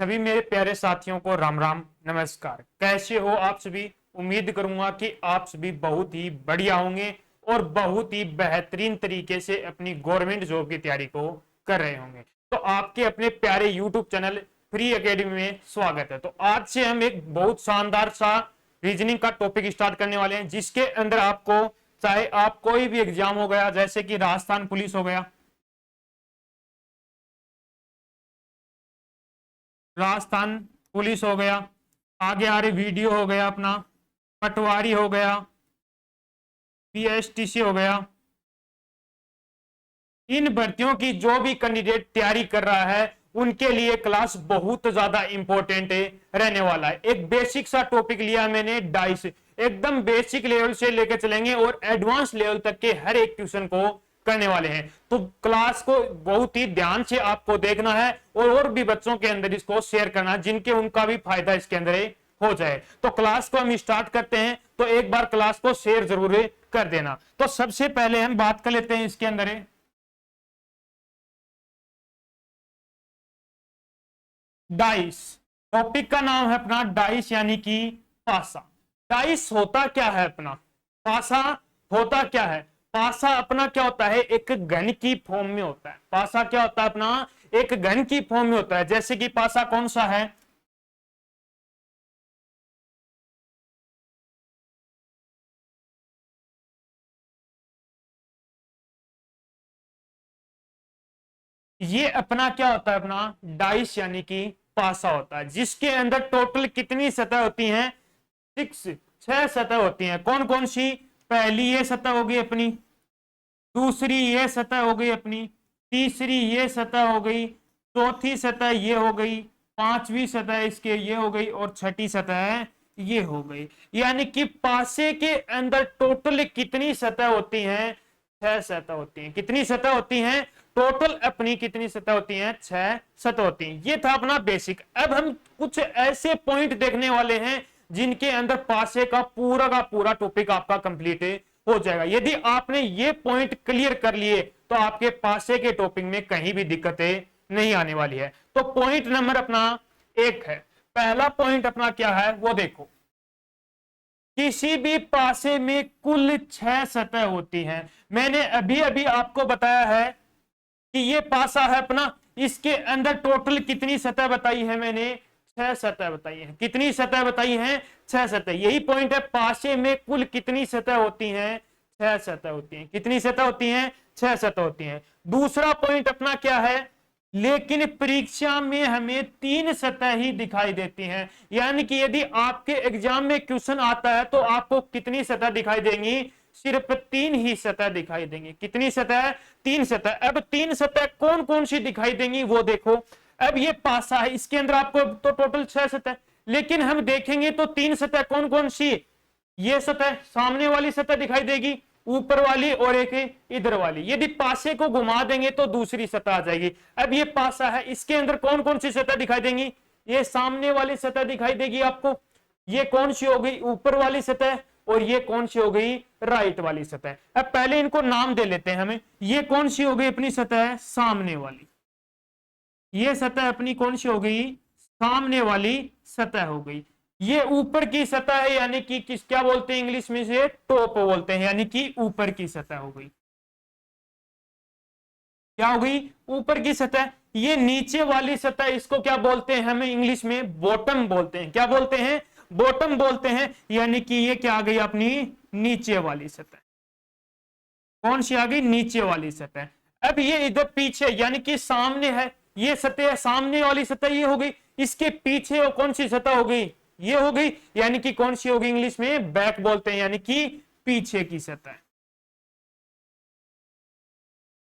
सभी मेरे प्यारे साथियों को राम राम नमस्कार। कैसे हो आप सभी? उम्मीद करूंगा कि आप सभी बहुत ही बढ़िया होंगे और बहुत ही बेहतरीन तरीके से अपनी गवर्नमेंट जॉब की तैयारी को कर रहे होंगे। तो आपके अपने प्यारे यूट्यूब चैनल फ्री एकेडमी में स्वागत है। तो आज से हम एक बहुत शानदार सा रीजनिंग का टॉपिक स्टार्ट करने वाले हैं, जिसके अंदर आपको चाहे आप कोई भी एग्जाम हो गया, जैसे कि राजस्थान पुलिस हो गया, राजस्थान पुलिस हो गया, आगे आ रही वीडियो हो गया, अपना पटवारी हो गया, पीएसटीसी हो गया, इन भर्तियों की जो भी कैंडिडेट तैयारी कर रहा है उनके लिए क्लास बहुत ज्यादा इंपॉर्टेंट रहने वाला है। एक बेसिक सा टॉपिक लिया मैंने, डाइस, एकदम बेसिक लेवल से लेकर चलेंगे और एडवांस लेवल तक के हर एक क्वेश्चन को करने वाले हैं। तो क्लास को बहुत ही ध्यान से आपको देखना है और भी बच्चों के अंदर इसको शेयर करना, जिनके उनका भी फायदा इसके अंदर हो जाए। तो क्लास को हम स्टार्ट करते हैं, तो एक बार क्लास को शेयर जरूर कर देना। तो सबसे पहले हम बात कर लेते हैं इसके अंदर डाइस। टॉपिक का नाम है अपना डाइस, यानी कि पासा। डाइस होता क्या है अपना, पासा होता क्या है? पासा अपना क्या होता है, एक घन की फॉर्म में होता है। पासा क्या होता है अपना, एक घन की फॉर्म में होता है। जैसे कि पासा कौन सा है, ये अपना क्या होता है, अपना डाइस यानी कि पासा होता है, जिसके अंदर टोटल कितनी सतह होती हैं? 6 सतह होती हैं। कौन कौन सी? पहली ये सतह होगी अपनी, दूसरी ये सतह हो गई अपनी, तीसरी ये सतह हो गई, चौथी सतह ये हो गई, पांचवी सतह इसके ये हो गई और छठी सतह ये हो गई। यानी कि पासे के अंदर टोटल कितनी सतह होती हैं? 6 सतह होती हैं। कितनी सतह होती हैं टोटल? अपनी कितनी सतह होती हैं? 6 सतह होती हैं। ये था अपना बेसिक। अब हम कुछ ऐसे पॉइंट देखने वाले हैं जिनके अंदर पासे का पूरा टॉपिक आपका कंप्लीट हो जाएगा। यदि आपने ये पॉइंट क्लियर कर लिए तो आपके पासे के टॉपिक में कहीं भी दिक्कतें नहीं आने वाली है। तो पॉइंट नंबर अपना 1 है। पहला पॉइंट अपना क्या है वो देखो, किसी भी पासे में कुल 6 सतह होती हैं। मैंने अभी अभी आपको बताया है कि ये पासा है अपना, इसके अंदर टोटल कितनी सतह बताई है मैंने? 6 सतह बताई है। कितनी सतह बताई है? 6 सतह। यही पॉइंट है, पासे में कुल कितनी सतह होती हैं? 6 सतह होती हैं। कितनी सतह होती हैं? 6 सतह होती हैं। दूसरा पॉइंट अपना क्या है, लेकिन परीक्षा में हमें 3 सतह ही दिखाई देती हैं। यानी कि यदि आपके एग्जाम में क्वेश्चन आता है तो आपको कितनी सतह दिखाई देंगी? सिर्फ 3 ही सतह दिखाई देंगी। कितनी सतह? 3 सतह। अब 3 सतह कौन कौन सी दिखाई देंगी वो देखो। अब ये पासा है, इसके अंदर आपको तो टोटल 6 सतह, लेकिन हम देखेंगे तो 3 सतह कौन कौन सी? ये सतह, सामने वाली सतह दिखाई देगी, ऊपर वाली और एक इधर वाली। यदि पासे को घुमा देंगे तो दूसरी सतह आ जाएगी। अब ये पासा है, इसके अंदर कौन कौन सी सतह दिखाई देंगी? ये सामने वाली सतह दिखाई देगी आपको। ये कौन सी हो गई? ऊपर वाली सतह। और ये कौन सी हो गई? राइट वाली सतह। अब पहले इनको नाम दे लेते हैं हमें। ये कौन सी हो गई अपनी सतह? सामने वाली। ये सतह अपनी कौन सी हो गई? सामने वाली सतह हो गई। ये ऊपर की सतह है, यानी कि किस क्या बोलते हैं इंग्लिश में से? टॉप बोलते हैं, यानी कि ऊपर की सतह हो गई। क्या हो गई? ऊपर की सतह। ये नीचे वाली सतह, इसको क्या बोलते हैं हमें इंग्लिश में? बॉटम बोलते हैं। क्या बोलते हैं? बॉटम बोलते हैं। यानी कि ये क्या आ गई अपनी? नीचे वाली सतह। कौन सी आ गई? नीचे वाली सतह। अब ये इधर पीछे, यानी कि सामने है, ये सतह सामने वाली सतह ये हो गई। इसके पीछे और कौन सी सतह हो गई? ये हो गई। यानी कि कौन सी होगी? इंग्लिश में बैक बोलते हैं, यानी कि पीछे की सतह।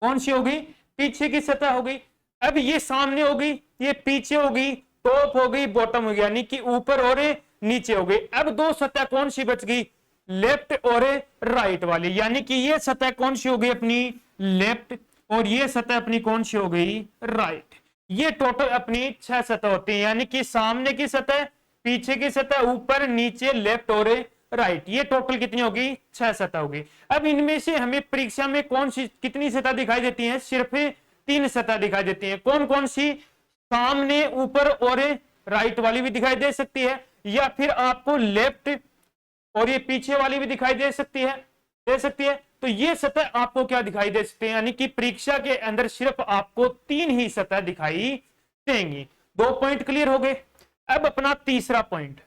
कौन सी हो गई? पीछे की सतह हो गई। अब ये सामने हो गई, ये पीछे हो गई, टॉप हो गई, बॉटम हो गई, यानी कि ऊपर और नीचे हो गई। अब 2 सतह कौन सी बच गई? लेफ्ट और राइट वाली। यानी कि ये सतह कौन सी हो गई अपनी? लेफ्ट। और ये सतह अपनी कौन सी हो गई? राइट। ये टोटल अपनी 6 सतह होती है, यानी कि सामने की सतह, पीछे की सतह, ऊपर, नीचे, लेफ्ट और राइट। ये टोटल कितनी होगी? 6 सतह होगी। अब इनमें से हमें परीक्षा में कौन सी कितनी सतह दिखाई देती है? सिर्फ 3 सतह दिखाई देती है। कौन कौन सी? सामने, ऊपर और राइट वाली भी दिखाई दे सकती है, या फिर आपको लेफ्ट और ये पीछे वाली भी दिखाई दे सकती है। तो ये सतह आपको क्या दिखाई दे सकते हैं, यानी कि परीक्षा के अंदर सिर्फ आपको 3 ही सतह दिखाई देंगी। 2 पॉइंट क्लियर हो गए। अब अपना तीसरा पॉइंट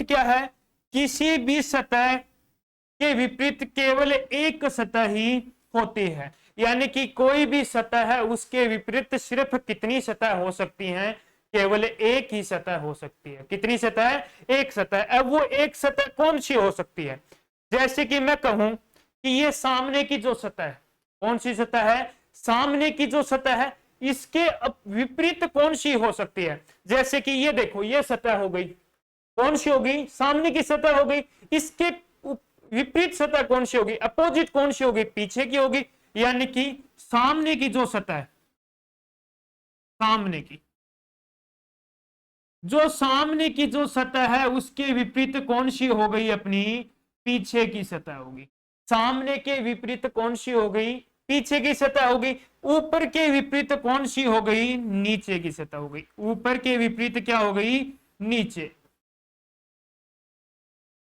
क्या है, किसी भी सतह के विपरीत केवल एक सतह ही होती है, यानी कि कोई भी सतह है उसके विपरीत सिर्फ कितनी सतह हो सकती हैं, केवल एक ही सतह हो सकती है। कितनी सतह? एक सतह। अब वो एक सतह कौन सी हो सकती है? जैसे कि मैं कहूं कि ये सामने की जो सतह है, कौन सी सतह है? सामने की जो सतह है, इसके विपरीत कौन सी हो सकती है? जैसे कि ये देखो, ये सतह हो गई, कौन सी होगी? सामने की सतह हो गई। इसके विपरीत सतह कौन सी होगी? अपोजिट कौन सी होगी? पीछे की होगी। यानी कि सामने की जो सतह है, सामने की जो सतह है उसके विपरीत कौन सी हो गई? अपनी पीछे की सतह होगी। सामने के विपरीत कौन सी हो गई? पीछे की सतह होगी। ऊपर के विपरीत कौन सी हो गई? नीचे की सतह हो गई। ऊपर के विपरीत क्या हो गई? नीचे।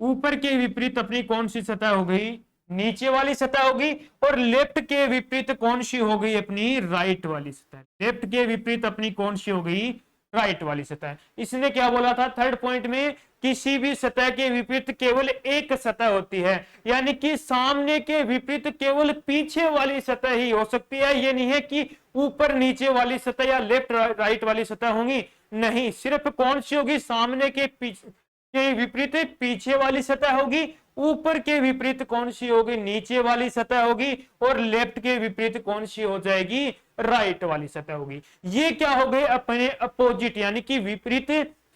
ऊपर के विपरीत अपनी कौन सी सतह हो गई? नीचे वाली सतह होगी। और लेफ्ट के विपरीत कौन सी हो गई? अपनी राइट वाली सतह। लेफ्ट के विपरीत अपनी कौन सी हो गई? राइट वाली सतह। इसने क्या बोला था थर्ड पॉइंट में? किसी भी सतह के विपरीत केवल एक सतह होती है, यानी कि सामने के विपरीत केवल पीछे वाली सतह ही हो सकती है। ये नहीं है कि ऊपर नीचे वाली सतह या लेफ्ट राइट वाली सतह होंगी, नहीं, सिर्फ कौन सी होगी? सामने के विपरीत पीछे वाली सतह होगी। ऊपर के विपरीत कौन सी होगी? नीचे वाली सतह होगी। और लेफ्ट के विपरीत कौन सी हो जाएगी? राइट वाली सतह होगी। ये क्या हो गए? अपने अपोजिट यानी कि विपरीत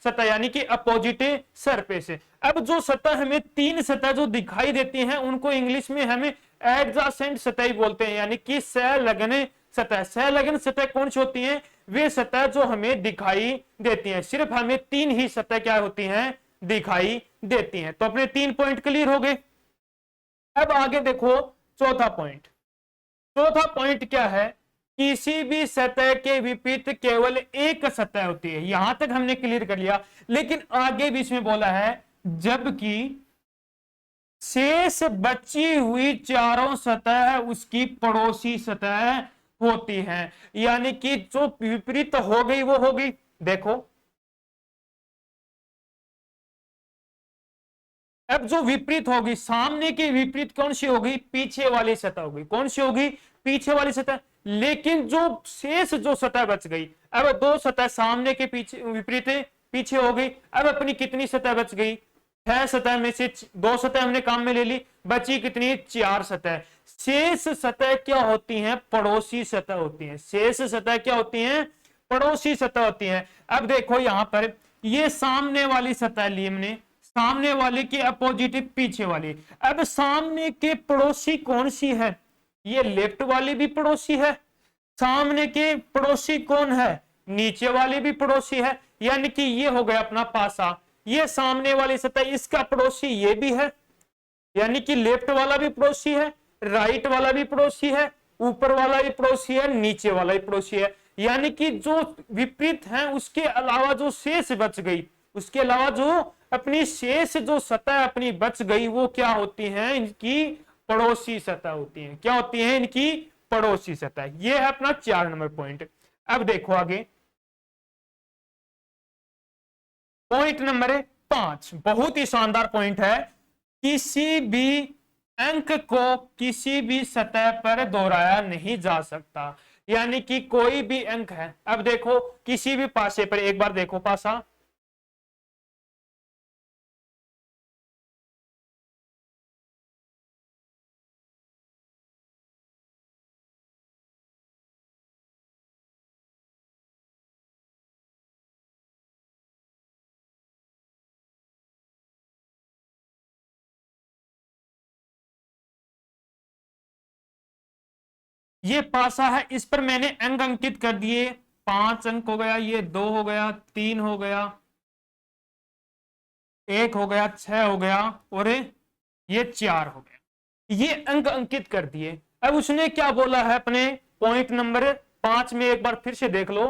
सतह, यानी कि अपोजिट सरफेस। अब जो सतह हमें 3 सतह जो दिखाई देती हैं उनको इंग्लिश में हमें एडजेसेंट सतह बोलते हैं, यानी कि संलग्न सतह। संलग्न सतह कौन सी होती हैं? वे सतह जो हमें दिखाई देती हैं। सिर्फ हमें 3 ही सतह क्या होती हैं? दिखाई देती हैं। तो अपने 3 पॉइंट क्लियर हो गए। अब आगे देखो चौथा पॉइंट। चौथा पॉइंट क्या है? किसी भी सतह के विपरीत केवल एक सतह होती है। यहां तक हमने क्लियर कर लिया, लेकिन आगे भी इसमें बोला है जबकि शेष बची हुई चारों सतह उसकी पड़ोसी सतह होती हैं, यानी कि जो विपरीत हो गई वो हो गई। देखो अब जो विपरीत होगी, सामने की विपरीत कौन सी होगी? पीछे वाली सतह होगी। कौन सी होगी? पीछे वाली सतह। लेकिन जो शेष जो सतह बच गई, अब 2 सतह सामने के पीछे विपरीत पीछे हो गई। अब अपनी कितनी सतह बच गई? 6 सतह में से 2 सतह हमने काम में ले ली, बची कितनी? 4 सतह। शेष सतह क्या होती हैं? पड़ोसी सतह होती हैं। शेष सतह क्या होती हैं? पड़ोसी सतह होती हैं। अब देखो यहां पर ये सामने वाली सतह ली हमने, सामने वाले के अपोजिट पीछे वाली। अब सामने के पड़ोसी कौन सी है? ये लेफ्ट वाली भी पड़ोसी है। सामने के पड़ोसी कौन है? नीचे वाली भी पड़ोसी है। यानी कि ये हो गया अपना पासा। ये सामने वाली सतह, इसका पड़ोसी ये भी है, यानी कि लेफ्ट वाला भी पड़ोसी है, राइट वाला भी पड़ोसी है, ऊपर वाला भी पड़ोसी है, नीचे वाला भी पड़ोसी है। यानी कि जो विपरीत है उसके अलावा जो शेष बच गई, उसके अलावा जो अपनी शेष जो सतह अपनी बच गई, वो क्या होती हैं? इनकी पड़ोसी सतह होती हैं। क्या होती हैं? इनकी पड़ोसी सतह। ये है अपना 4 नंबर पॉइंट। अब देखो आगे पॉइंट नंबर 5, बहुत ही शानदार पॉइंट है। किसी भी अंक को किसी भी सतह पर दोहराया नहीं जा सकता, यानी कि कोई भी अंक है। अब देखो किसी भी पासे पर, एक बार देखो पासा, ये पासा है, इस पर मैंने अंक अंकित कर दिए। 5 अंक हो गया, ये 2 हो गया, 3 हो गया, 1 हो गया, 6 हो गया, और ये 4 हो गया। ये अंक अंकित कर दिए। अब उसने क्या बोला है अपने पॉइंट नंबर 5 में एक बार फिर से देख लो।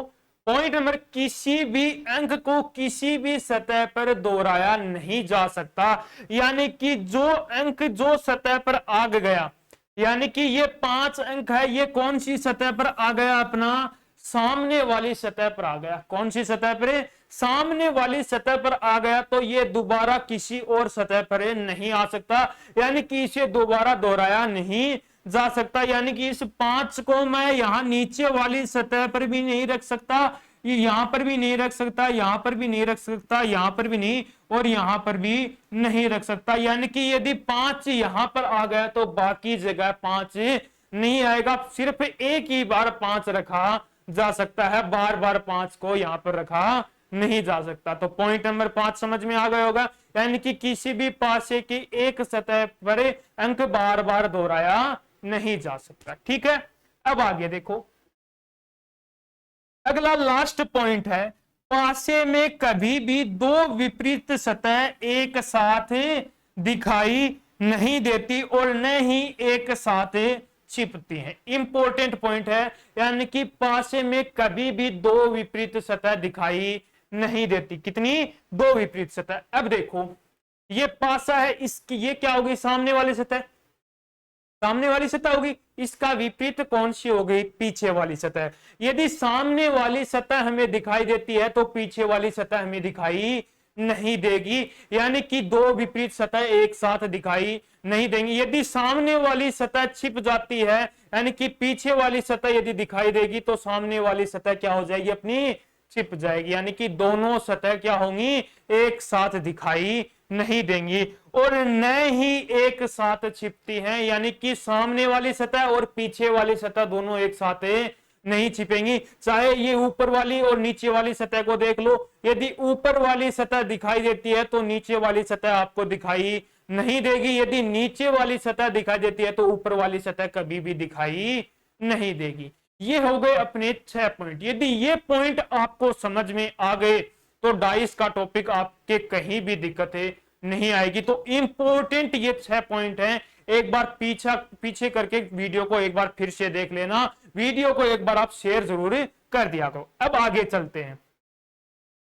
पॉइंट नंबर, किसी भी अंक को किसी भी सतह पर दोहराया नहीं जा सकता, यानी कि जो अंक जो सतह पर आ गया, यानी कि ये 5 अंक है, ये कौन सी सतह पर आ गया, अपना सामने वाली सतह पर आ गया। कौन सी सतह पर? सामने वाली सतह पर आ गया, तो ये दोबारा किसी और सतह पर नहीं आ सकता, यानी कि इसे दोबारा दोहराया नहीं जा सकता। यानी कि इस 5 को मैं यहां नीचे वाली सतह पर भी नहीं रख सकता, ये यहां पर भी नहीं रख सकता, यहां पर भी नहीं रख सकता, यहां पर भी नहीं, और यहां पर भी नहीं रख सकता। यानी कि यदि 5 यहां पर आ गया तो बाकी जगह 5 नहीं आएगा, सिर्फ एक ही बार 5 रखा जा सकता है, बार बार 5 को यहां पर रखा नहीं जा सकता। तो पॉइंट नंबर 5 समझ में आ गया होगा, यानी कि किसी भी पासे की एक सतह पर अंक बार बार दोहराया नहीं जा सकता। ठीक है, अब आगे देखो, अगला लास्ट पॉइंट है, पासे में कभी भी दो विपरीत सतह एक साथ दिखाई नहीं देती और न ही एक साथ छिपती हैं। इंपॉर्टेंट पॉइंट है, यानी कि पासे में कभी भी दो विपरीत सतह दिखाई नहीं देती। कितनी? दो विपरीत सतह। अब देखो, ये पासा है, इसकी ये क्या होगी? सामने वाली सतह, सामने वाली सतह होगी। इसका विपरीत कौन सी हो गई? पीछे वाली सतह। यदि सामने वाली सतह हमें दिखाई देती है तो पीछे वाली सतह हमें दिखाई नहीं देगी, यानी कि दो विपरीत सतह एक साथ दिखाई नहीं देंगी। यदि सामने वाली सतह छिप जाती है, यानी कि पीछे वाली सतह यदि दिखाई देगी, तो सामने वाली सतह क्या हो जाएगी? अपनी छिप जाएगी, यानी कि दोनों सतह क्या होंगी? एक साथ दिखाई नहीं देंगी और न ही एक साथ छिपती हैं, यानी कि सामने वाली सतह और पीछे वाली सतह दोनों एक साथ नहीं छिपेंगी। चाहे ये ऊपर वाली और नीचे वाली सतह को देख लो, यदि ऊपर वाली सतह दिखाई देती है तो नीचे वाली सतह आपको दिखाई नहीं देगी, यदि नीचे वाली सतह दिखाई देती है तो ऊपर वाली सतह कभी भी दिखाई नहीं देगी। ये हो गए अपने 6 पॉइंट। यदि ये पॉइंट आपको समझ में आ गए तो डाइस का टॉपिक आपके कहीं भी दिक्कत नहीं आएगी। तो इंपॉर्टेंट ये 6 पॉइंट हैं। एक बार पीछे करके वीडियो को एक बार फिर से देख लेना, वीडियो को एक बार आप शेयर जरूर कर दिया करो। अब आगे चलते हैं।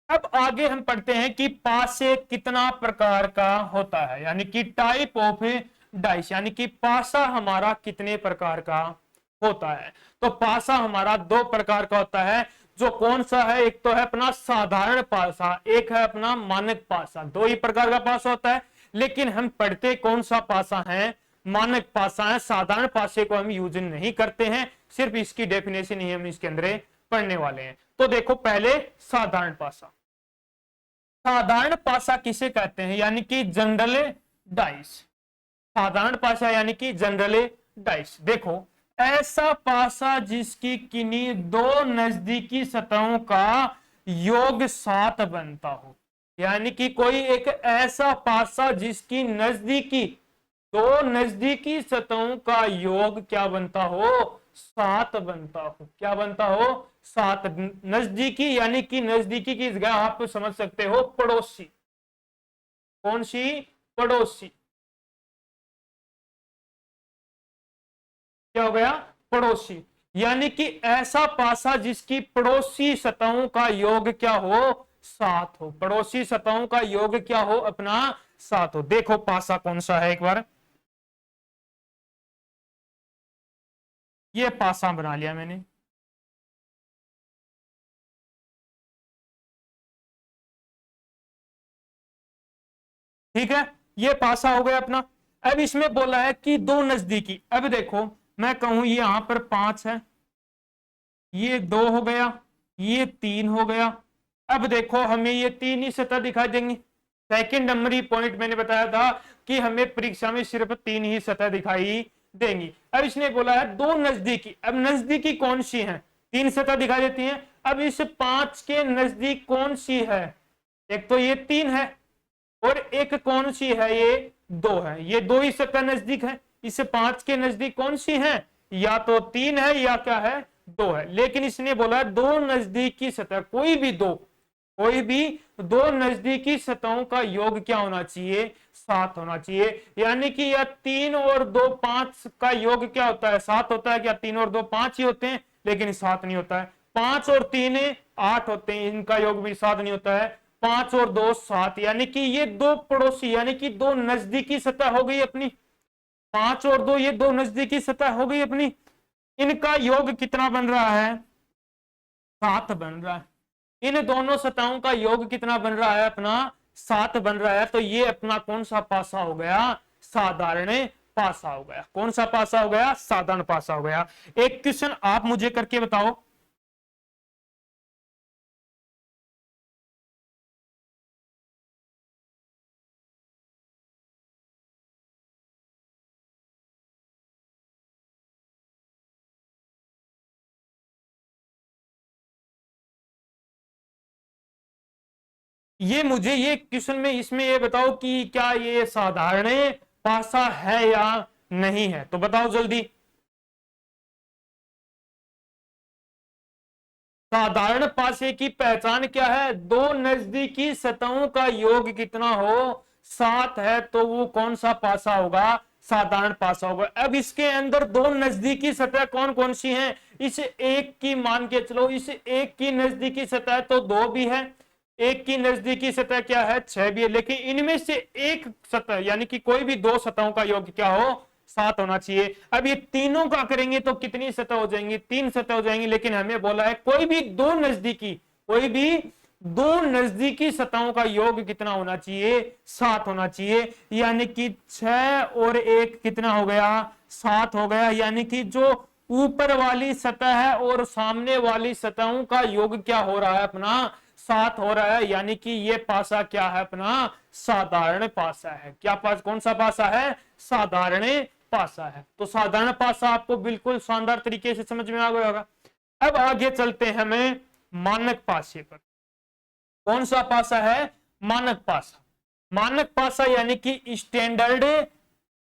अब आगे हम पढ़ते हैं कि पासे कितना प्रकार का होता है, यानी कि टाइप ऑफ डाइस, यानी कि पासा हमारा कितने प्रकार का होता है। तो पासा हमारा 2 प्रकार का होता है। जो कौन सा है? एक तो है अपना साधारण पासा, एक है अपना मानक पासा। 2 ही प्रकार का पासा होता है, लेकिन हम पढ़ते कौन सा पासा है? मानक पासा है। साधारण पासे को हम यूज नहीं करते हैं, सिर्फ इसकी डेफिनेशन ही हम इसके अंदर पढ़ने वाले हैं। तो देखो, पहले साधारण पासा। साधारण पासा किसे कहते हैं? यानी कि जनरल डाइस। साधारण पासा यानी कि जनरल डाइस। देखो, ऐसा पासा जिसकी किन्हीं 2 नजदीकी सतहों का योग 7 बनता हो, यानी कि कोई एक ऐसा पासा जिसकी नजदीकी 2 नजदीकी सतहों का योग क्या बनता हो? 7 बनता हो। क्या बनता हो? 7। नजदीकी यानी कि नजदीकी की जगह आप समझ सकते हो पड़ोसी। कौन सी? पड़ोसी। क्या हो गया? पड़ोसी। यानी कि ऐसा पासा जिसकी पड़ोसी सतहों का योग क्या हो? 7 हो। पड़ोसी सतहों का योग क्या हो? अपना 7 हो। देखो पासा कौन सा है, एक बार ये पासा बना लिया मैंने। ठीक है, ये पासा हो गया अपना। अब इसमें बोला है कि 2 नजदीकी। अब देखो, मैं कहूं ये यहां पर 5 है, ये 2 हो गया, ये 3 हो गया। अब देखो, हमें ये 3 ही सतह दिखाई देंगी। सेकंड नंबर ही पॉइंट मैंने बताया था कि हमें परीक्षा में सिर्फ 3 ही सतह दिखाई देंगी। अब इसने बोला है 2 नजदीकी। अब नजदीकी कौन सी है? 3 सतह दिखाई देती हैं। अब इस 5 के नजदीक कौन सी है? एक तो ये 3 है और एक कौन सी है? ये 2 है। ये 2 ही सतह नजदीक है। इस 5 के नजदीक कौन सी है? या तो 3 है या क्या है? 2 है। लेकिन इसने बोला 2 नजदीकी सतह, कोई भी 2 नजदीकी सतहों का योग क्या होना चाहिए? 7 होना चाहिए। यानी कि यह 3 और 2 5 का योग क्या होता है? 7 होता है। क्या 3 और 2 5 ही होते हैं? लेकिन 7 नहीं होता है। 5 और 3 8 होते हैं, इनका योग भी 7 नहीं होता है। 5 और 2 7, यानी कि ये दो पड़ोसी यानी कि दो नजदीकी सतह हो गई अपनी। 5 और 2 ये दो नजदीकी सतह हो गई अपनी। इनका योग कितना बन रहा है? 7 बन रहा है। इन दोनों सतहों का योग कितना बन रहा है अपना? 7 बन रहा है। तो ये अपना कौन सा पासा हो गया? साधारण पासा हो गया। कौन सा पासा हो गया? साधारण पासा हो गया। एक क्वेश्चन आप मुझे करके बताओ, ये मुझे ये क्वेश्चन में इसमें ये बताओ कि क्या ये साधारण पासा है या नहीं है, तो बताओ जल्दी। साधारण पासे की पहचान क्या है? दो नजदीकी सतहों का योग कितना हो? 7 है, तो वो कौन सा पासा होगा? साधारण पासा होगा। अब इसके अंदर दो नजदीकी सतह कौन कौन सी हैं? इस एक की मान के चलो, इस एक की नजदीकी सतह तो 2 भी है, एक की नजदीकी सतह क्या है? 6 भी है। लेकिन इनमें से एक सतह यानी कि कोई भी दो सतहों का योग क्या हो? 7 होना चाहिए। अब ये तीनों का करेंगे तो कितनी सतह हो जाएंगी? 3 सतह हो जाएंगी। लेकिन हमें बोला है कोई भी दो नजदीकी सतहों का योग कितना होना चाहिए? 7 होना चाहिए। यानी कि 6 और 1 कितना हो गया? 7 हो गया। यानी कि जो ऊपर वाली सतह है और सामने वाली सतहों का योग क्या हो रहा है अपना? 7 हो रहा है। यानी कि ये पासा क्या है अपना? साधारण पासा है। क्या पास कौन सा पासा है? साधारण पासा है। तो साधारण पासा आपको बिल्कुल शानदार तरीके से समझ में आ गया होगा। अब आगे चलते हैं हमें मानक पासे पर। कौन सा पासा है? मानक पासा। मानक पासा यानी कि स्टैंडर्ड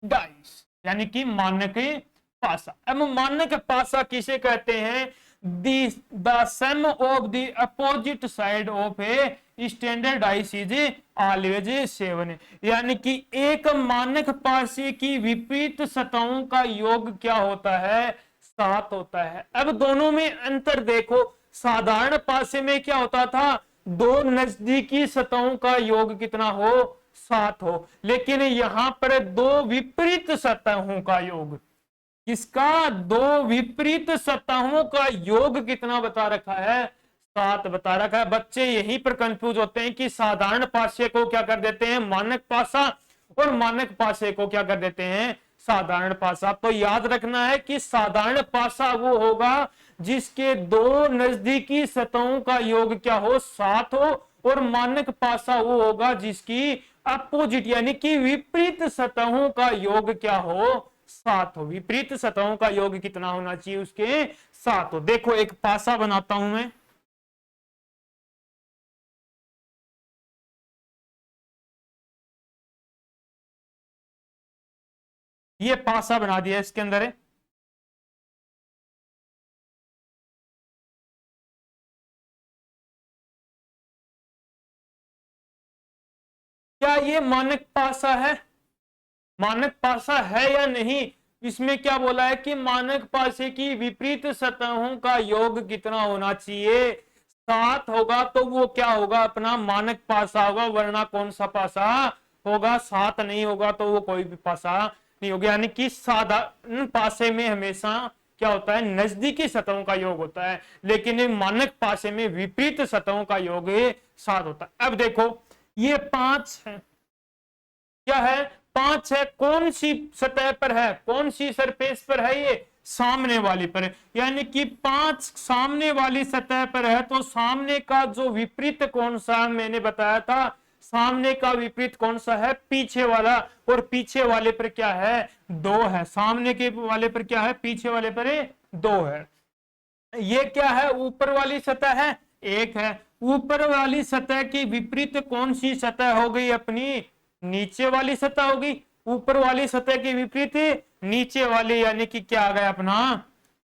डाइस, यानी कि मानक पासा। अब मानक पासा किसे कहते हैं? The sum of the opposite side of a standard dice is always 7। यानी कि एक मानक पासे की विपरीत सतहों का योग क्या होता है? 7 होता है। अब दोनों में अंतर देखो। साधारण पासे में क्या होता था? दो नजदीकी सतहों का योग कितना हो? 7 हो। लेकिन यहां पर दो विपरीत सतहों का योग, किसका? दो विपरीत सतहों का योग कितना बता रखा है? 7 बता रखा है। बच्चे यहीं पर कंफ्यूज होते हैं कि साधारण पासे को क्या कर देते हैं? मानक पासा, और मानक पासे को क्या कर देते हैं? साधारण पासा। तो याद रखना है कि साधारण पासा वो होगा जिसके दो नजदीकी सतहों का योग क्या हो? 7 हो। और मानक पासा वो होगा जिसकी अपोजिट यानी कि विपरीत सतहों का योग क्या हो? 7 हो। विपरीत सतहों का योग कितना होना चाहिए? उसके 7 हो। देखो एक पासा बनाता हूं मैं। ये पासा बना दिया, इसके अंदर है क्या? ये मानक पासा है? मानक पासा है या नहीं? इसमें क्या बोला है कि मानक पासे की विपरीत सतहों का योग कितना होना चाहिए? 7 होगा। तो वो क्या होगा? अपना मानक पासा होगा। वरना कौन सा पासा होगा? 7 नहीं होगा तो वो कोई भी पासा नहीं होगा। यानी कि साधारण पासे में हमेशा क्या होता है? नजदीकी सतहों का योग होता है। लेकिन मानक पासे में विपरीत सतहों का योग 7 होता है। अब देखो ये 5 है, क्या है? 5 है। कौन सी सतह पर है? कौन सी सरफेस पर है? ये सामने वाली पर है। यानी कि 5 सामने वाली सतह पर है। तो सामने का जो विपरीत कौन सा मैंने बताया था? सामने का विपरीत कौन सा है? पीछे वाला। और पीछे वाले पर क्या है? 2 है। सामने के वाले पर क्या है? पीछे वाले पर 2 है। ये क्या है? ऊपर वाली सतह है, 1 है। ऊपर वाली सतह की विपरीत कौन सी सतह हो गई अपनी? नीचे वाली सतह होगी। ऊपर वाली सतह के विपरीत नीचे वाली, यानी कि क्या आ गया अपना?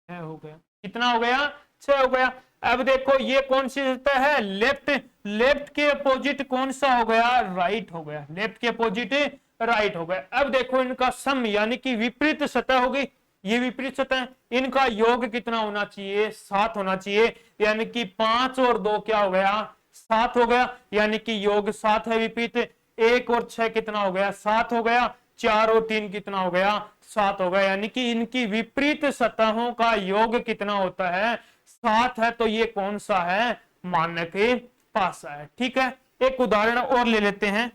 6 हो गया। कितना हो गया? 6 हो गया। अब देखो ये कौन सी सतह है? लेफ्ट। लेफ्ट के अपोजिट कौन सा हो गया? राइट हो गया। लेफ्ट के अपोजिट राइट हो गया। अब देखो इनका सम यानी कि विपरीत सतह होगी। ये विपरीत सतह, इनका योग कितना होना चाहिए, 7 होना चाहिए, यानी कि 5 और 2 क्या हो गया, 7 हो गया, यानी कि योग 7 है विपरीत। 1 और 6 कितना हो गया, 7 हो गया। 4 और 3 कितना हो गया, 7 हो गया, यानी कि इनकी विपरीत सतहों का योग कितना होता है, 7 है। तो ये कौन सा है, मानक पासा है। ठीक है, एक उदाहरण और ले लेते हैं।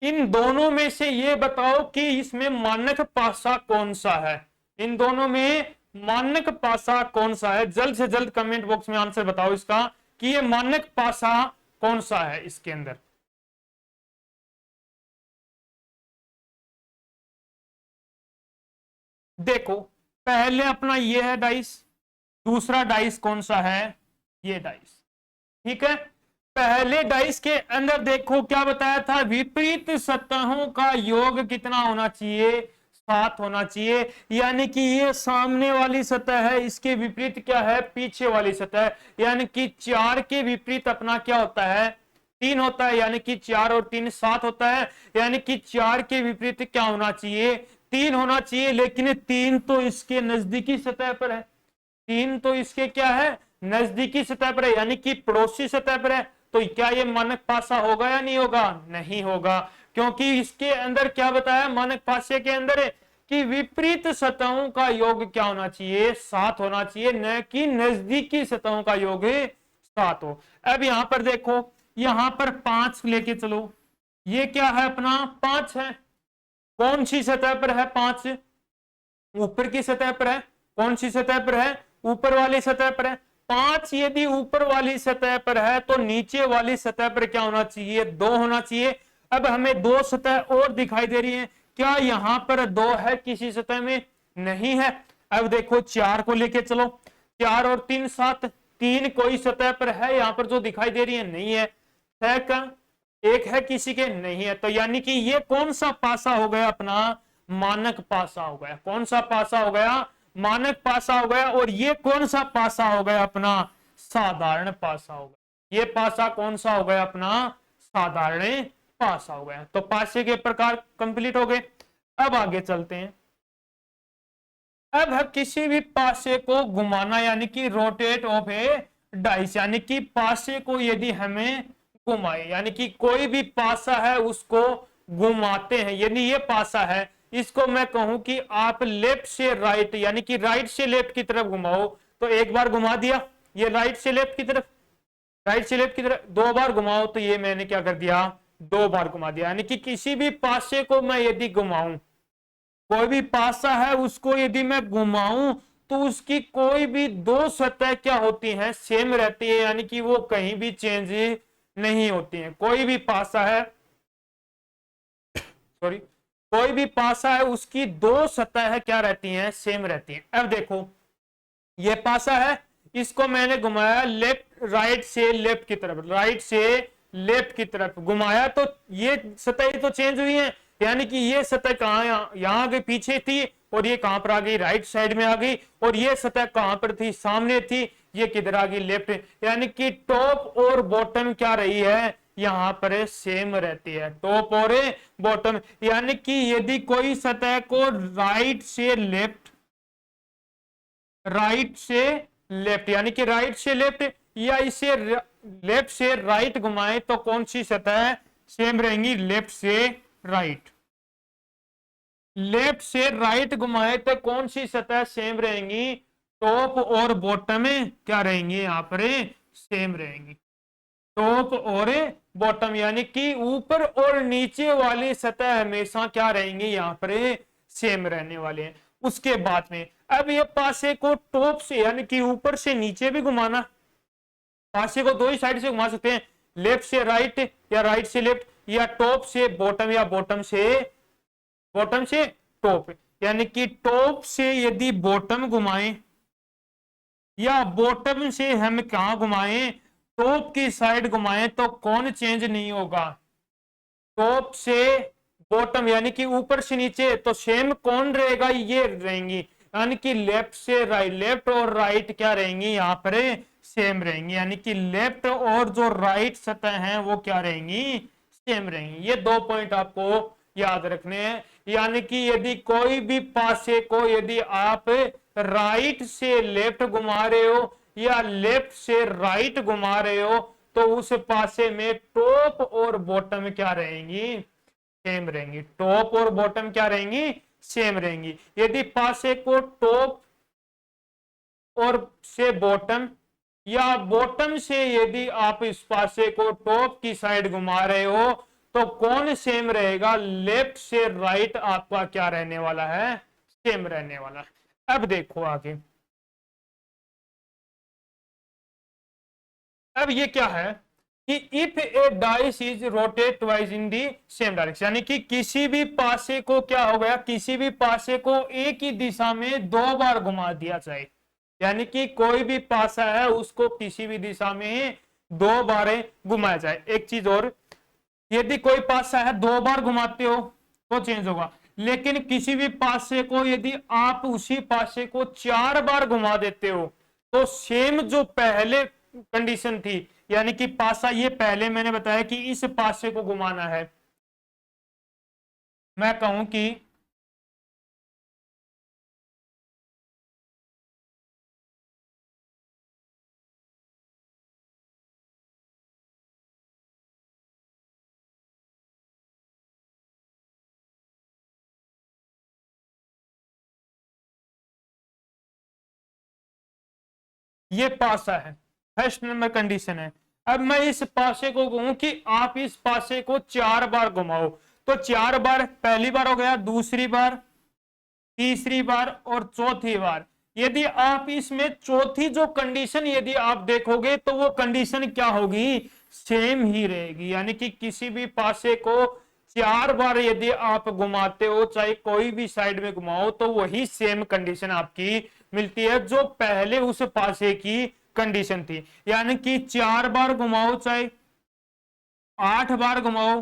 इन दोनों में से ये बताओ कि इसमें मानक पासा कौन सा है, इन दोनों में मानक पासा कौन सा है। जल्द से जल्द कमेंट बॉक्स में आंसर बताओ इसका कि ये मानक पासा कौन सा है इसके अंदर। देखो पहले अपना ये है डाइस, दूसरा डाइस कौन सा है, ये डाइस। ठीक है, पहले डाइस के अंदर देखो क्या बताया था, विपरीत सतहों का योग कितना होना चाहिए, 7 होना चाहिए। यानी कि ये सामने वाली सतह है, इसके विपरीत क्या है, पीछे वाली सतह। यानी कि 4 के विपरीत अपना क्या होता है, 3 होता है, यानी कि 4 और 3 7 होता है। यानी कि 4 के विपरीत क्या होना चाहिए, 3 होना चाहिए। लेकिन 3 तो इसके नजदीकी सतह पर है, 3 तो इसके क्या है, नजदीकी सतह पर है, यानी कि पड़ोसी सतह पर है। तो क्या ये मानक पासा होगा या नहीं होगा, नहीं होगा, क्योंकि इसके अंदर क्या बताया मानक पासे के अंदर कि विपरीत सतहों का योग क्या होना चाहिए, 7 होना चाहिए, न कि नजदीकी सतहों का योग 7 हो। अब यहां पर देखो, यहां पर 5 लेके चलो, ये क्या है अपना 5 है, कौन सी सतह पर है 5, ऊपर की सतह पर है। कौन सी सतह पर है, ऊपर वाली सतह पर है। 5 यदि ऊपर वाली सतह पर है तो नीचे वाली सतह पर क्या होना चाहिए, 2 होना चाहिए। अब हमें 2 सतह और दिखाई दे रही है, क्या यहां पर 2 है किसी सतह में, नहीं है। अब देखो 4 को लेके चलो, 4 और 3 7, 3 कोई सतह पर है यहां पर जो दिखाई दे रही है, नहीं है। 6 का 1 है किसी के, नहीं है। तो यानी कि ये कौन सा पासा हो गया अपना, मानक पासा हो गया। कौन सा पासा हो गया, मानक पासा हो गया। और ये कौन सा पासा हो गया अपना, साधारण पासा हो गया। ये पासा कौन सा हो गया अपना, साधारण पासा हो गया। तो पासे के प्रकार कंप्लीट हो गए। अब आगे चलते हैं। अब है किसी भी पासे को घुमाना, यानी कि रोटेट ऑफ ए डाइस, यानी कि पासे को यदि हमें घुमाए, यानी कि कोई भी पासा है उसको घुमाते हैं। यदि ये पासा है, इसको मैं कहूं कि आप लेफ्ट से राइट, यानी कि राइट से लेफ्ट की तरफ घुमाओ, तो एक बार घुमा दिया, ये राइट से लेफ्ट की तरफ, राइट से लेफ्ट की तरफ 2 बार घुमाओ, तो ये मैंने क्या कर दिया, 2 बार घुमा दिया। यानी कि किसी भी पासे को मैं यदि घुमाऊं, कोई भी पासा है उसको यदि मैं घुमाऊं, तो उसकी कोई भी 2 सतह क्या होती हैं, सेम रहती है, यानी कि वो कहीं भी चेंज नहीं होती हैं। कोई भी पासा है, सॉरी, कोई भी पासा है उसकी 2 सतह है क्या रहती हैं, सेम रहती हैं। अब देखो ये पासा है, इसको मैंने घुमाया लेफ्ट, राइट से लेफ्ट की तरफ, राइट से लेफ्ट की तरफ घुमाया, तो ये सतह तो चेंज हुई है। यानी कि ये सतह कहां, यहां आगे पीछे थी, और ये कहां पर आ गई, राइट साइड में आ गई। और ये सतह कहां पर थी, सामने थी, ये किधर आ गई, लेफ्ट। यानी कि टॉप और बॉटम क्या रही है, यहां पर सेम रहती है, टॉप और बॉटम। यानी कि यदि कोई सतह को राइट से लेफ्ट, राइट से लेफ्ट, यानी कि राइट से लेफ्ट या इसे लेफ्ट से राइट घुमाए, तो कौन सी सतह सेम रहेंगी, लेफ्ट से राइट। लेफ्ट से राइट घुमाए तो कौन सी सतह सेम रहेंगी, टॉप और बॉटम क्या रहेंगे यहाँ पर, सेम रहेंगी। टॉप और बॉटम यानी कि ऊपर और नीचे वाली सतह हमेशा क्या रहेंगे, यहाँ पर सेम रहने वाले हैं। उसके बाद में अब ये पासे को टॉप से यानी कि ऊपर से नीचे भी घुमाना, पासे को दो ही साइड से घुमा सकते हैं, लेफ्ट से राइट या राइट से लेफ्ट, या टॉप से बॉटम या बॉटम से टॉप। यानी कि टॉप से यदि बॉटम घुमाएं या बॉटम से हम कहा घुमाएं, टॉप की साइड घुमाएं, तो कौन चेंज नहीं होगा, टॉप से बॉटम यानी कि ऊपर से नीचे, तो सेम कौन रहेगा, ये रहेंगी। यानी कि लेफ्ट से राइट, लेफ्ट और राइट क्या रहेंगी, यहाँ पर सेम रहेंगी। यानी कि लेफ्ट और जो राइट सतह है वो क्या रहेंगी, सेम रहेंगी। ये 2 पॉइंट आपको याद रखने हैं। यानी कि यदि कोई भी पासे को यदि आप राइट से लेफ्ट घुमा रहे हो या लेफ्ट से राइट घुमा रहे हो, तो उस पासे में टॉप और बॉटम क्या रहेंगी, सेम रहेंगी। टॉप और बॉटम क्या रहेंगी, सेम रहेंगी। यदि पासे को टॉप और से बॉटम या बॉटम से यदि आप इस पासे को टॉप की साइड घुमा रहे हो, तो कौन सेम रहेगा, लेफ्ट से राइट आपका क्या रहने वाला है, सेम रहने वाला है। अब देखो आगे, अब ये क्या है कि if A dice is rotate twice in the same direction, यानी कि किसी भी पासे को क्या हो गया, किसी भी पासे को एक ही दिशा में 2 बार घुमा दिया जाए। यानी कि कोई भी पासा है उसको किसी भी दिशा में 2 बार घुमाया जाए। एक चीज और, यदि कोई पासा है 2 बार घुमाते हो तो चेंज होगा, लेकिन किसी भी पासे को यदि आप उसी पासे को 4 बार घुमा देते हो, तो सेम जो पहले कंडीशन थी, यानी कि पासा, ये पहले मैंने बताया कि इस पासे को घुमाना है, मैं कहूं कि ये पासा है, फर्स्ट नंबर कंडीशन है। अब मैं इस पासे को कहूं कि आप इस पासे को 4 बार घुमाओ, तो 4 बार, पहली बार हो गया, दूसरी बार, तीसरी बार और चौथी बार। यदि आप इसमें चौथी जो कंडीशन यदि आप देखोगे तो वो कंडीशन क्या होगी, सेम ही रहेगी। यानी कि किसी भी पासे को 4 बार यदि आप घुमाते हो, चाहे कोई भी साइड में घुमाओ, तो वही सेम कंडीशन आपकी मिलती है जो पहले उस पासे की कंडीशन थी। यानी कि 4 बार घुमाओ, चाहे 8 बार घुमाओ,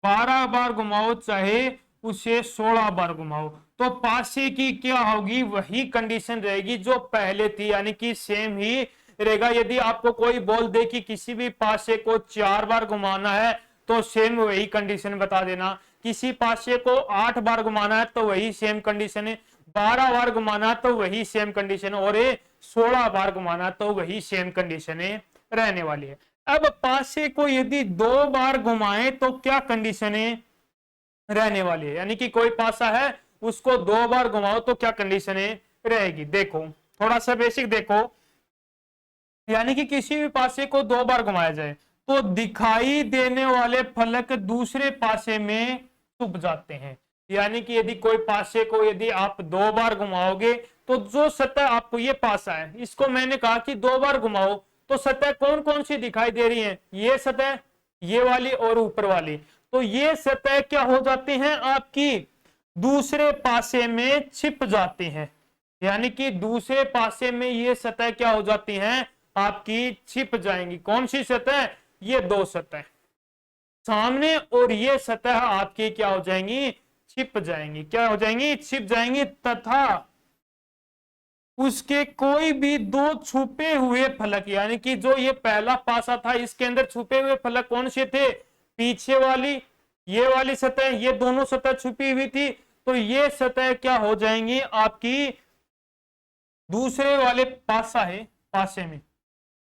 12 बार घुमाओ, चाहे उसे 16 बार घुमाओ, तो पासे की क्या होगी, वही कंडीशन रहेगी जो पहले थी। यानी कि सेम ही रहेगा। यदि आपको कोई बोल दे कि किसी भी पासे को 4 बार घुमाना है, तो सेम वही कंडीशन बता देना। किसी पासे को 8 बार घुमाना है तो वही सेम कंडीशन है, 12 बार घुमाना तो वही सेम कंडीशन है, और 16 बार घुमाना तो वही सेम कंडीशन रहने वाली है। अब पासे को यदि 2 बार घुमाएं तो क्या कंडीशन रहने वाली है, यानी कि कोई पासा है उसको 2 बार घुमाओ तो क्या कंडीशन रहेगी। देखो थोड़ा सा बेसिक देखो, यानी कि किसी भी पासे को 2 बार घुमाया जाए तो दिखाई देने वाले फलक दूसरे पासे में छुप जाते हैं। यानी कि यदि कोई पासे को यदि आप 2 बार घुमाओगे, तो जो सतह आपको, ये पासा है, इसको मैंने कहा कि 2 बार घुमाओ, तो सतह कौन कौन सी दिखाई दे रही है, ये सतह, ये वाली और ऊपर वाली, तो ये सतह क्या हो जाती हैं आपकी, दूसरे पासे में छिप जाती हैं। यानी कि दूसरे पासे में ये सतह क्या हो जाती हैं आपकी, छिप जाएंगी। कौन सी सतह, ये 2 सतह सामने, और ये सतह आपकी क्या हो जाएंगी, छिप जाएंगी। क्या हो जाएंगी, छिप जाएंगी। तथा उसके कोई भी 2 छुपे हुए फलक, यानी कि जो ये पहला पासा था इसके अंदर छुपे हुए फलक कौन से थे, पीछे वाली, ये वाली सतह, ये दोनों सतह छुपी हुई थी, तो ये सतह क्या हो जाएंगी आपकी, दूसरे वाले पासा है, पासे में,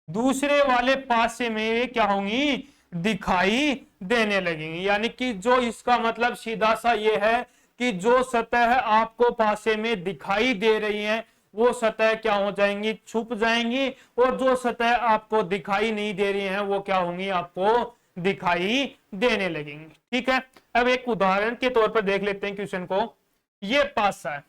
दूसरे वाले पासे में क्या होंगी, दिखाई देने लगेंगी। यानी कि जो इसका मतलब सीधा सा ये है कि जो सतह आपको पासे में दिखाई दे रही है, वो सतह क्या हो जाएंगी, छुप जाएंगी, और जो सतह आपको दिखाई नहीं दे रही हैं वो क्या होंगी, आपको दिखाई देने लगेंगी। ठीक है, अब एक उदाहरण के तौर पर देख लेते हैं क्वेश्चन को। ये पासा है,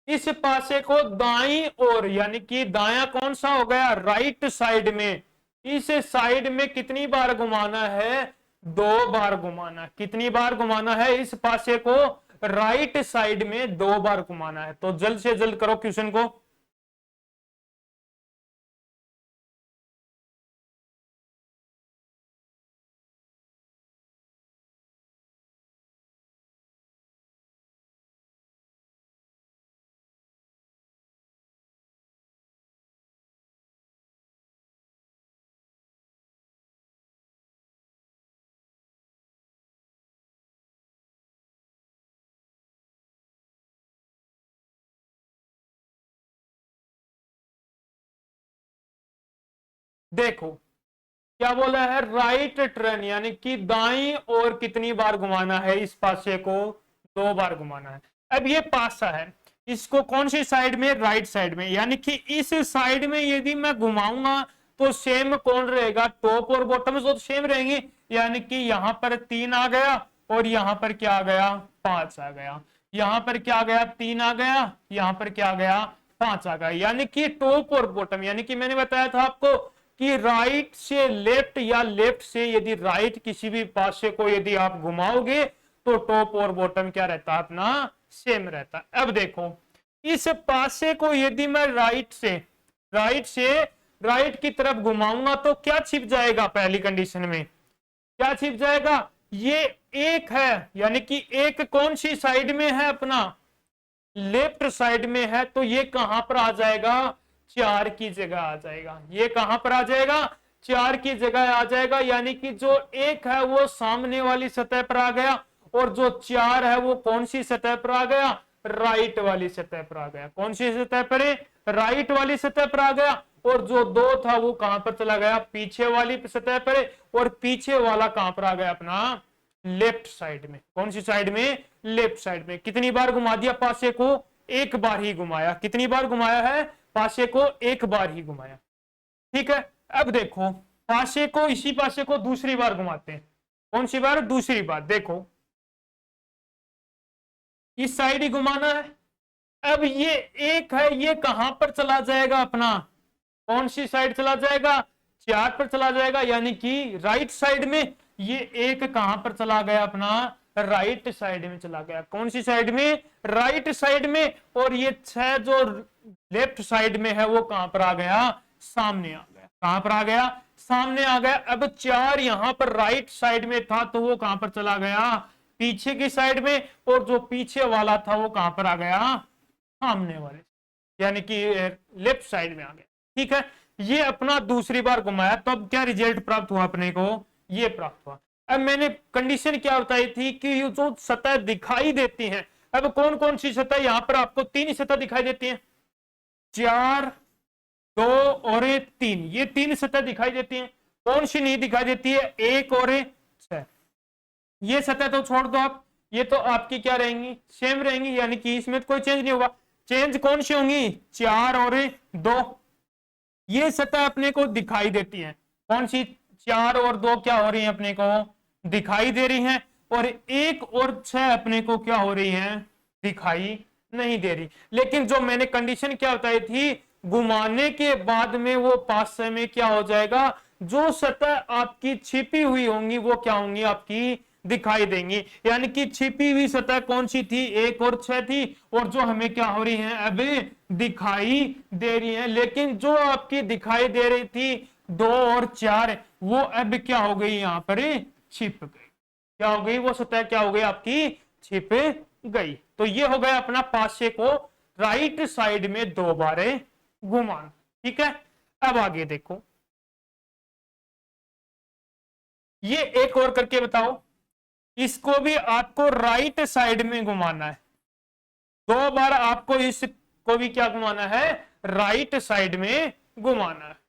इस पासे को दाईं ओर यानी कि दायां कौन सा हो गया, राइट साइड में, इस साइड में कितनी बार घुमाना है, 2 बार घुमाना। कितनी बार घुमाना है इस पासे को, राइट साइड में 2 बार घुमाना है। तो जल्द से जल्द करो क्वेश्चन को। देखो क्या बोला है, राइट टर्न यानी कि दाईं ओर कितनी बार घुमाना है, इस पासे को 2 बार घुमाना है। अब ये पासा है, इसको कौन सी साइड में, राइट साइड में, यानी कि इस साइड में यदि मैं घुमाऊंगा तो सेम कौन रहेगा, टॉप और बॉटम तो सेम रहेंगे, यानी कि यहां पर 3 आ गया और यहां पर क्या आ गया, 5 आ गया। यहां पर क्या आ गया, 3 आ गया, यहां पर क्या आ गया, 5 आ गया। यानी कि टॉप और बॉटम, यानी कि मैंने बताया था आपको कि राइट से लेफ्ट या लेफ्ट से यदि राइट किसी भी पासे को यदि आप घुमाओगे तो टॉप और बॉटम क्या रहता है, अपना सेम रहता है। अब देखो इस पासे को यदि मैं राइट से राइट की तरफ घुमाऊंगा तो क्या छिप जाएगा, पहली कंडीशन में क्या छिप जाएगा, ये एक है, यानी कि एक कौन सी साइड में है, अपना लेफ्ट साइड में है, तो ये कहां पर आ जाएगा, 4 की जगह आ जाएगा। ये कहां पर आ जाएगा, 4 की जगह आ जाएगा। यानी कि जो एक है वो सामने वाली सतह पर आ गया, और जो 4 है वो कौन सी सतह पर आ गया, राइट वाली सतह पर आ गया। कौन सी सतह पर है, राइट वाली सतह पर आ गया। और जो 2 था वो कहां पर चला गया, पीछे वाली सतह पर है, और पीछे वाला कहां पर आ गया, अपना लेफ्ट साइड में। कौन सी साइड में, लेफ्ट साइड में। कितनी बार घुमा दिया पासे को, एक बार ही घुमाया। कितनी बार घुमाया है, पासे को एक बार ही घुमाया। ठीक है, अब देखो पासे को, इसी पासे को दूसरी बार घुमाते हैं। कौन सी बार, दूसरी बार। देखो इस साइड ही घुमाना है। अब ये एक है, ये कहां पर चला जाएगा, अपना कौन सी साइड चला जाएगा, 4 पर चला जाएगा, यानी कि राइट साइड में। ये एक कहां पर चला गया, अपना राइट साइड में चला गया। कौन सी साइड में, राइट साइड में। और ये 6 जो लेफ्ट साइड में है वो कहां पर आ गया, सामने आ गया। कहां पर आ गया, सामने आ गया। अब 4 यहां पर राइट साइड में था तो वो कहां पर चला गया, पीछे की साइड में। और जो पीछे वाला था वो कहां पर आ गया, सामने वाले, यानी कि लेफ्ट साइड में आ गया। ठीक है, ये अपना दूसरी बार घुमाया, तो अब क्या रिजल्ट प्राप्त हुआ अपने को, ये प्राप्त हुआ। अब मैंने कंडीशन क्या बताई थी कि ये जो सतह दिखाई देती है, अब कौन कौन सी सतह, यहां पर आपको 3 ही सतह दिखाई देती है, 4, 2 और 3, ये 3 सतह दिखाई देती है। कौन सी नहीं दिखाई देती है, 1 और 6। ये सतह तो छोड़ दो आप, ये तो आपकी क्या रहेंगी, सेम रहेंगी, यानी कि इसमें कोई चेंज नहीं होगा। चेंज कौन सी होंगी, 4 और 2, ये सतह अपने को दिखाई देती है। कौन सी, 4 और 2 क्या हो रही है, अपने को दिखाई दे रही है। और 1 और 6 अपने को क्या हो रही है, दिखाई नहीं दे रही। लेकिन जो मैंने कंडीशन क्या बताई थी, घुमाने के बाद में वो पास में क्या हो जाएगा, जो सतह आपकी छिपी हुई होंगी वो क्या होंगी, आपकी दिखाई देंगी। यानी कि छिपी हुई सतह कौन सी थी, 1 और 6 थी, और जो हमें क्या हो रही है, अब दिखाई दे रही है। लेकिन जो आपकी दिखाई दे रही थी 2 और 4, वो अब क्या हो गई, यहां पर छिप गई। क्या हो गई, वो सतह क्या हो गई, आपकी छिप गई। तो ये हो गया अपना पासे को राइट साइड में 2 बार घुमाना। ठीक है, अब आगे देखो, ये एक और करके बताओ। इसको भी आपको राइट साइड में घुमाना है, 2 बार आपको इसको भी क्या घुमाना है, राइट साइड में घुमाना है।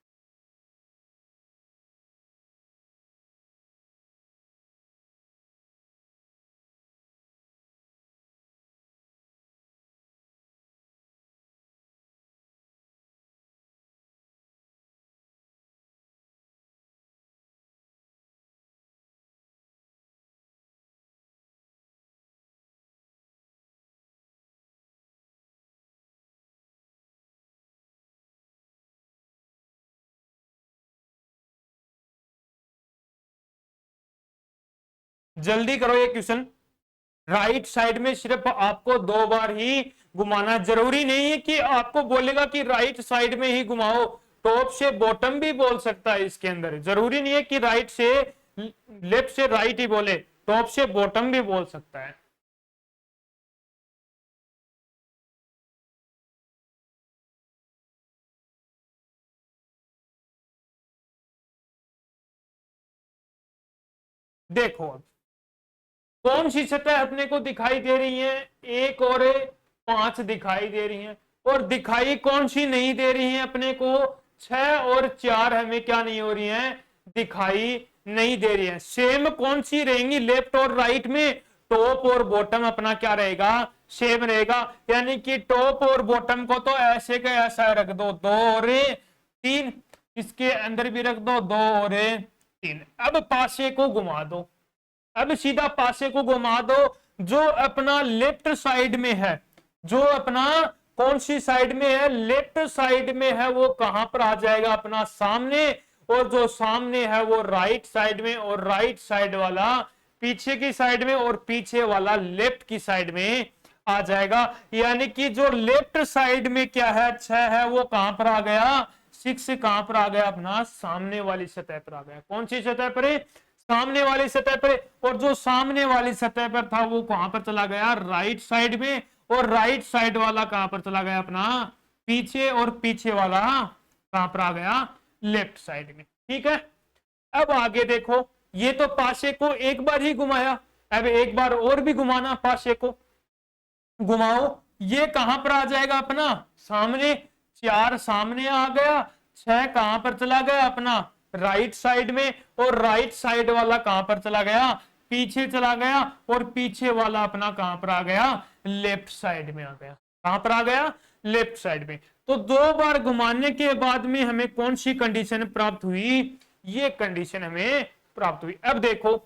जल्दी करो ये क्वेश्चन। राइट साइड में सिर्फ आपको 2 बार ही घुमाना, जरूरी नहीं है कि आपको बोलेगा कि राइट साइड में ही घुमाओ, टॉप से बॉटम भी बोल सकता है इसके अंदर, जरूरी नहीं है कि राइट से लेफ्ट से राइट ही बोले, टॉप से बॉटम भी बोल सकता है। देखो अब कौन सी सतह अपने को दिखाई दे रही है, 1 और 5 दिखाई दे रही है, और दिखाई कौन सी नहीं दे रही है अपने को, 6 और 4 हमें क्या नहीं हो रही है, दिखाई नहीं दे रही है। सेम कौन सी रहेंगी लेफ्ट और राइट में, टॉप और बॉटम अपना क्या रहेगा, सेम रहेगा। यानी कि टॉप और बॉटम को तो ऐसे का ऐसा रख दो, 2 और 3, इसके अंदर भी रख दो 2 और 3। अब पासे को घुमा दो, अब सीधा पासे को घुमा दो, जो अपना लेफ्ट साइड में है, जो अपना कौन सी साइड में है, लेफ्ट साइड में है, वो कहां पर आ जाएगा, अपना सामने, और जो सामने है वो राइट साइड में, और राइट साइड वाला पीछे की साइड में, और पीछे वाला लेफ्ट की साइड में आ जाएगा। यानी कि जो लेफ्ट साइड में क्या है, 6 है, वो कहां पर आ गया, 6 कहां पर आ गया, अपना सामने वाली सतह पर आ गया। कौन सी सतह पर, सामने वाली सतह पर। और जो सामने वाली सतह पर था वो कहां पर चला गया, राइट साइड में, और राइट साइड वाला कहां पर चला गया, अपना पीछे, और पीछे वाला कहां पर आ गया, लेफ्ट साइड में। ठीक है, अब आगे देखो, ये तो पासे को एक बार ही घुमाया, अब एक बार और भी घुमाना, पासे को घुमाओ, ये कहां पर आ जाएगा, अपना सामने, 4 सामने आ गया, 6 कहां पर चला गया, अपना राइट साइड में, और राइट साइड वाला कहां पर चला गया, पीछे चला गया, और पीछे वाला अपना कहां पर आ गया, लेफ्ट साइड में आ गया। कहां पर आ गया, लेफ्ट साइड में। तो 2 बार घुमाने के बाद में हमें कौन सी कंडीशन प्राप्त हुई, ये कंडीशन हमें प्राप्त हुई। अब देखो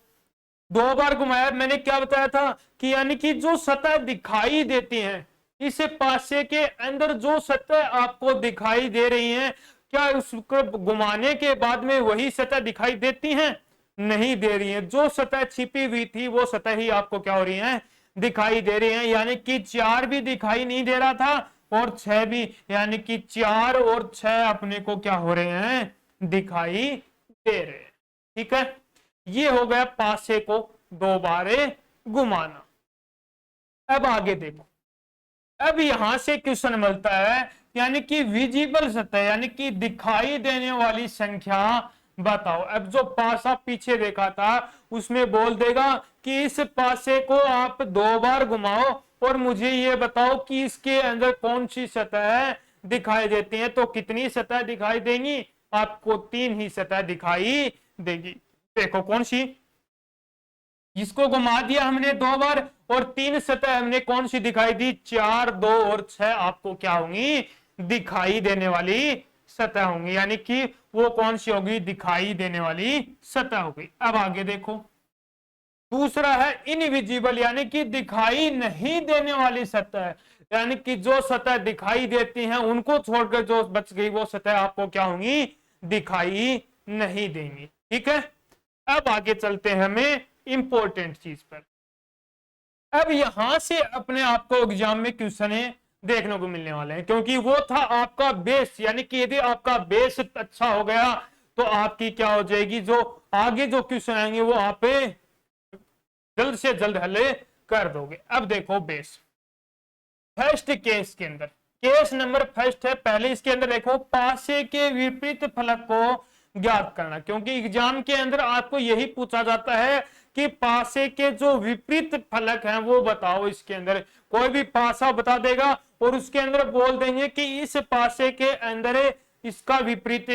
2 बार घुमाया, मैंने क्या बताया था कि यानी कि जो सतह दिखाई देती है, इस पासे के अंदर जो सतह आपको दिखाई दे रही है, क्या उसको घुमाने के बाद में वही सतह दिखाई देती हैं, नहीं दे रही है। जो सतह छिपी हुई थी वो सतह ही आपको क्या हो रही है, दिखाई दे रही है। यानी कि 4 भी दिखाई नहीं दे रहा था, और 6 भी, यानी कि 4 और 6 अपने को क्या हो रहे हैं, दिखाई दे रहे हैं। ठीक है, ये हो गया पासे को 2 बार घुमाना। अब आगे देखो, अब यहां से क्वेश्चन मिलता है, यानी कि विजिबल सतह, यानी कि दिखाई देने वाली संख्या बताओ। अब जो पासा पीछे देखा था उसमें बोल देगा कि इस पासे को आप 2 बार घुमाओ और मुझे ये बताओ कि इसके अंदर कौन सी सतह दिखाई देती है। तो कितनी सतह दिखाई देंगी, आपको 3 ही सतह दिखाई देगी। देखो कौन सी, इसको घुमा दिया हमने 2 बार, और 3 सतह हमने कौन सी दिखाई दी, 4, 2 और 6 आपको क्या होंगी, दिखाई देने वाली सतह होंगी। यानी कि वो कौन सी होगी, दिखाई देने वाली सतह होगी। अब आगे देखो, दूसरा है इनविजिबल, यानी कि दिखाई नहीं देने वाली सतह। यानी कि जो सतह दिखाई देती हैं उनको छोड़कर जो बच गई वो सतह आपको क्या होंगी, दिखाई नहीं देंगी। ठीक है, अब आगे चलते हैं हमें इंपॉर्टेंट चीज पर। अब यहां से अपने आपको एग्जाम में क्वेश्चन देखने को मिलने वाले हैं, क्योंकि वो था आपका बेस। यानी कि यदि आपका बेस अच्छा हो गया तो आपकी क्या हो जाएगी, जो आगे जो क्वेश्चन आएंगे वो आप जल्द से जल्द हल कर दोगे। अब देखो बेस, फर्स्ट केस के अंदर, केस नंबर फर्स्ट है, पहले इसके अंदर देखो पासे के विपरीत फलक को ज्ञात करना। क्योंकि एग्जाम के अंदर आपको यही पूछा जाता है कि पासे के जो विपरीत फलक हैं वो बताओ। इसके अंदर कोई भी पासा बता देगा और उसके अंदर बोल देंगे कि इस पासे के अंदर इसका विपरीत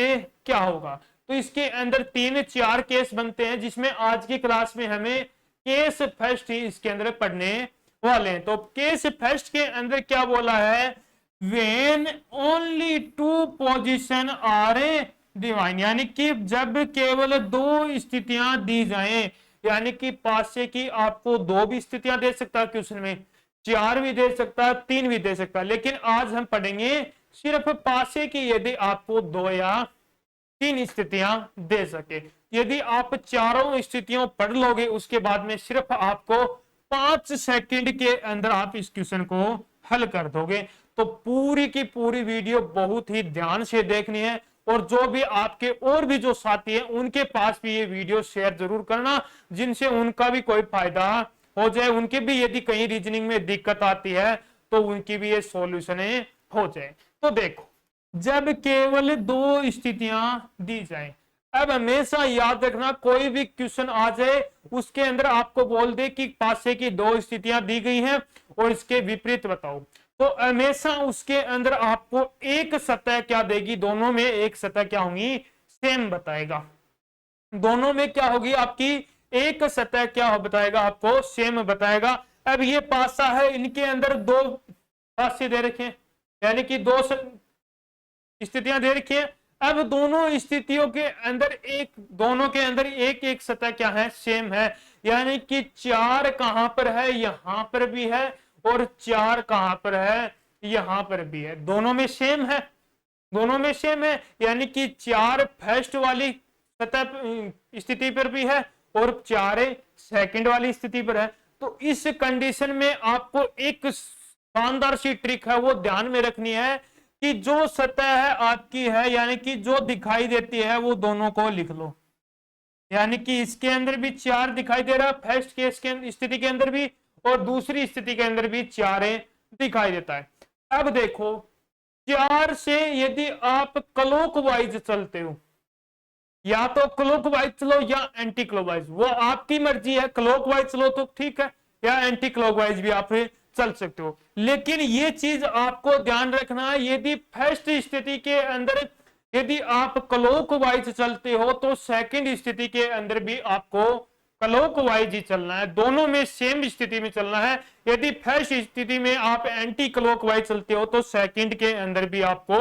क्या होगा। तो इसके अंदर 3-4 केस बनते हैं, जिसमें आज की क्लास में हमें केस फर्स्ट ही इसके अंदर पढ़ने वाले हैं। तो केस फर्स्ट के अंदर क्या बोला है, when only 2 position are divine, यानी कि जब केवल 2 स्थितियां दी जाएं। यानी कि पासे की आपको 2 भी स्थितियां दे सकता है क्वेश्चन में, 4 भी दे सकता है, 3 भी दे सकता है, लेकिन आज हम पढ़ेंगे सिर्फ पासे की यदि आपको 2 या 3 स्थितियां दे सके। यदि आप चारों स्थितियों पढ़ लोगे उसके बाद में सिर्फ आपको 5 सेकंड के अंदर आप इस क्वेश्चन को हल कर दोगे। तो पूरी की पूरी वीडियो बहुत ही ध्यान से देखनी है, और जो भी आपके और भी जो साथी हैं उनके पास भी ये वीडियो शेयर जरूर करना, जिनसे उनका भी कोई फायदा हो जाए, उनके भी यदि कहीं रीजनिंग में दिक्कत आती है तो उनकी भी ये सॉल्यूशन हो जाए। तो देखो, जब केवल 2 स्थितियां दी जाए, अब हमेशा याद रखना कोई भी क्वेश्चन आ जाए उसके अंदर आपको बोल दे कि पासे की 2 स्थितियां दी गई हैं और इसके विपरीत बताओ, तो हमेशा उसके अंदर आपको एक सतह क्या देगी, दोनों में एक सतह क्या होगी, सेम बताएगा। दोनों में क्या होगी आपकी एक सतह क्या बताएगा, आपको सेम बताएगा। अब ये पासा है, इनके अंदर 2 पासे दे रखे हैं, यानी कि 2 स्थितियां दे रखी है। अब दोनों स्थितियों के अंदर दोनों के अंदर एक एक सतह क्या है, सेम है, यानी कि 4 कहां पर है, यहां पर भी है, और 4 कहां पर है, यहां पर भी है, दोनों में सेम है, दोनों में सेम है, यानी कि 4 फर्स्ट वाली सतह स्थिति पर भी है और 4 सेकंड वाली स्थिति पर है। तो इस कंडीशन में आपको एक शानदार सी ट्रिक है वो ध्यान में रखनी है कि जो सतह है आपकी है, यानी कि जो दिखाई देती है वो दोनों को लिख लो, यानी कि इसके अंदर भी 4 दिखाई दे रहा है, फर्स्ट केस के स्थिति के अंदर भी और दूसरी स्थिति के अंदर भी 4 दिखाई देता है। अब देखो, 4 से यदि आप क्लॉकवाइज चलते हो, या तो क्लॉकवाइज चलो या एंटी क्लॉकवाइज, वो आपकी मर्जी है, क्लॉकवाइज चलो तो ठीक है, या एंटी क्लॉकवाइज भी आप चल सकते हो। लेकिन ये चीज आपको ध्यान रखना है, यदि फर्स्ट स्थिति के अंदर यदि आप क्लॉकवाइज चलते हो तो सेकंड स्थिति के अंदर भी आपको क्लॉकवाइज ही चलना है, दोनों में सेम स्थिति में चलना है। यदि फर्स्ट स्थिति में आप एंटी क्लॉकवाइज चलते हो तो सेकंड के अंदर भी आपको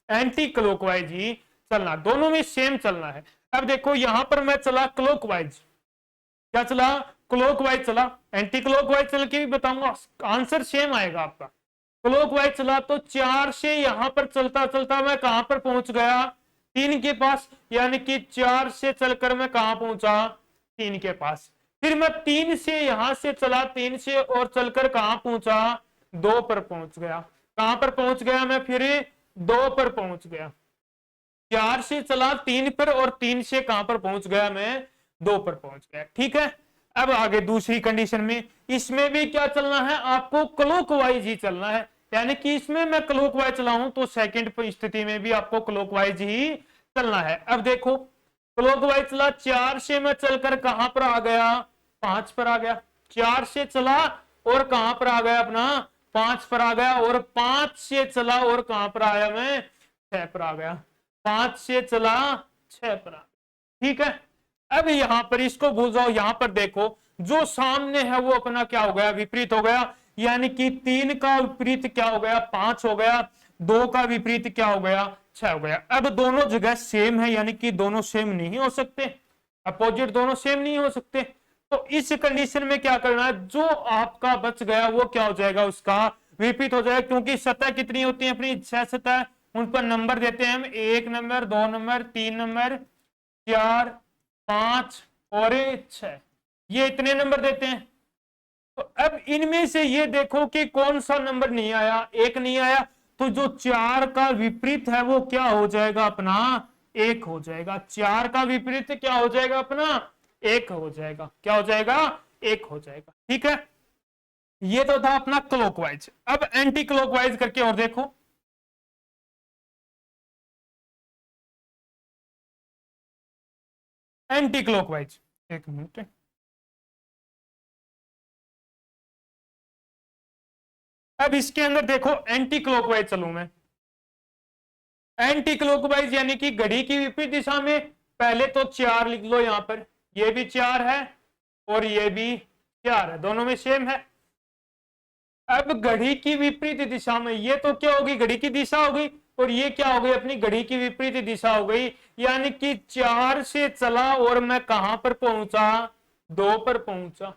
एंटी क्लॉकवाइज ही चलना, दोनों में सेम चलना है। अब देखो, यहां पर मैं चला क्लॉकवाइज, क्या चला, क्लॉकवाइज चला, एंटी क्लॉकवाइज चल के भी बताऊंगा, आंसर सेम आएगा आपका। क्लॉकवाइज चला तो 4 से यहां पर चलता चलता मैं कहां पर पहुंच गया, 3 के पास, यानी कि 4 से चलकर मैं कहां पहुंचा, 3 के पास। फिर मैं 3 से यहां से चला, 3 से और चलकर कहां पहुंचा, 2 पर पहुंच गया। कहां पर पहुंच गया मैं, फिर 2 पर पहुंच गया। 4 से चला 3 पर और 3 से कहां पर पहुंच गया मैं, 2 पर पहुंच गया। ठीक है, अब आगे दूसरी कंडीशन में, इसमें भी क्या चलना है, आपको क्लॉकवाइज ही चलना है, यानी कि इसमें मैं क्लॉकवाइज चला हूं तो सेकंड स्थिति में भी आपको क्लॉकवाइज ही चलना है। अब देखो, क्लॉकवाइज चला, 4 से मैं चलकर कहां पर आ गया, 5 पर आ गया। 4 से चला और कहां पर आ गया अपना, 5 पर आ गया, और 5 से चला और कहां पर आया मैं, 6 पर आ गया। 5 से चला 6 पर आ गया। ठीक है, अब यहां पर इसको भूल जाओ, यहां पर देखो जो सामने है वो अपना क्या हो गया, विपरीत हो गया, यानी कि 3 का विपरीत क्या हो गया, 5 हो गया, 2 का विपरीत क्या हो गया, 6 हो गया। अब दोनों जगह सेम है, यानी कि दोनों सेम नहीं हो सकते, अपोजिट दोनों सेम नहीं हो सकते। तो इस कंडीशन में क्या करना है, जो आपका बच गया वो क्या हो जाएगा, उसका विपरीत हो जाएगा, क्योंकि सतह कितनी होती है अपनी, 6 सतह, उन पर नंबर देते हैं हम, 1 नंबर, 2 नंबर, 3 नंबर, 4, 5 और 6, ये इतने नंबर देते हैं। तो अब इनमें से ये देखो कि कौन सा नंबर नहीं आया, 1 नहीं आया, तो जो 4 का विपरीत है वो क्या हो जाएगा अपना, 1 हो जाएगा। 4 का विपरीत क्या हो जाएगा अपना, 1 हो जाएगा, क्या हो जाएगा, 1 हो जाएगा। ठीक है, ये तो था अपना क्लॉकवाइज। अब एंटी क्लॉकवाइज करके और देखो, एंटी क्लॉकवाइज, एक मिनट, अब इसके अंदर देखो एंटी क्लॉकवाइज चलू मैं, एंटी क्लॉकवाइज यानी कि घड़ी की विपरीत दिशा में, पहले तो 4 लिख लो यहां पर, ये भी 4 है और ये भी 4 है, दोनों में सेम है। अब घड़ी की विपरीत दिशा में, ये तो क्या होगी, घड़ी की दिशा हो गई, और ये क्या हो गई अपनी घड़ी की विपरीत दिशा हो गई, यानी कि 4 से चला और मैं कहां पर पहुंचा, 2 पर पहुंचा।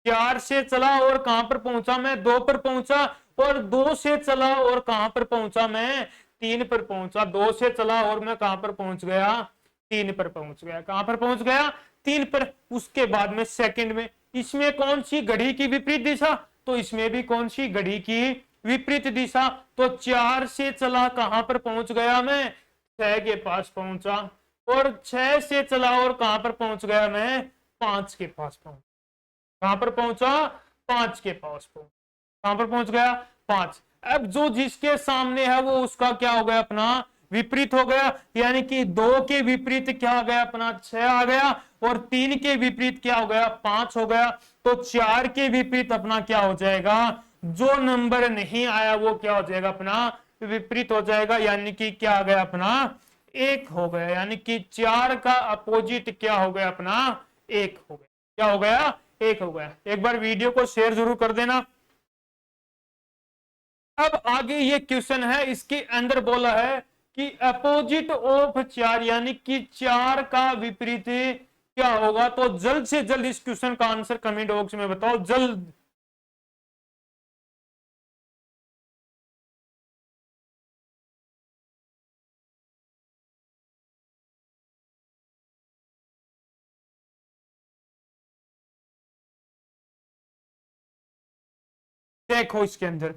4 से चला और कहां पर पहुंचा मैं, 2 पर पहुंचा, और 2 से चला और कहां पर पहुंचा मैं, 3 पर पहुंचा। 2 से चला और मैं कहां पर पहुंच गया, 3 पर पहुंच गया। कहां पर पहुंच गया? 3 पर। उसके बाद में सेकंड में, इसमें कौन सी घड़ी की विपरीत दिशा? तो इसमें भी कौन सी घड़ी की विपरीत दिशा? तो 4 से चला कहां पर पहुंच गया मैं? 6 के पास पहुंचा। और 6 से चला और कहां पर पहुंच गया मैं? 5 के पास पहुंचा। कहां पर पहुंचा? 5 के पास पहुंचा। कहां पर पहुंच गया? 5। अब जो जिसके सामने है वो उसका क्या हो गया? अपना विपरीत हो गया। यानी कि 2 के विपरीत क्या आ गया? अपना 6 आ गया। और 3 के विपरीत क्या हो गया? 5 हो गया। तो 4 के विपरीत अपना क्या हो जाएगा? जो नंबर नहीं आया वो क्या हो जाएगा? अपना विपरीत हो जाएगा। यानी कि क्या आ गया? अपना 1 हो गया। यानी कि 4 का अपोजिट क्या हो गया? अपना 1 हो गया। क्या हो गया? 1 हो गया। एक बार वीडियो को शेयर जरूर कर देना। अब आगे ये क्वेश्चन है, इसके अंदर बोला है कि अपोजिट ऑफ 4 यानी कि 4 का विपरीत क्या होगा? तो जल्द से जल्द इस क्वेश्चन का आंसर कमेंट बॉक्स में बताओ, जल्द। देखो इसके अंदर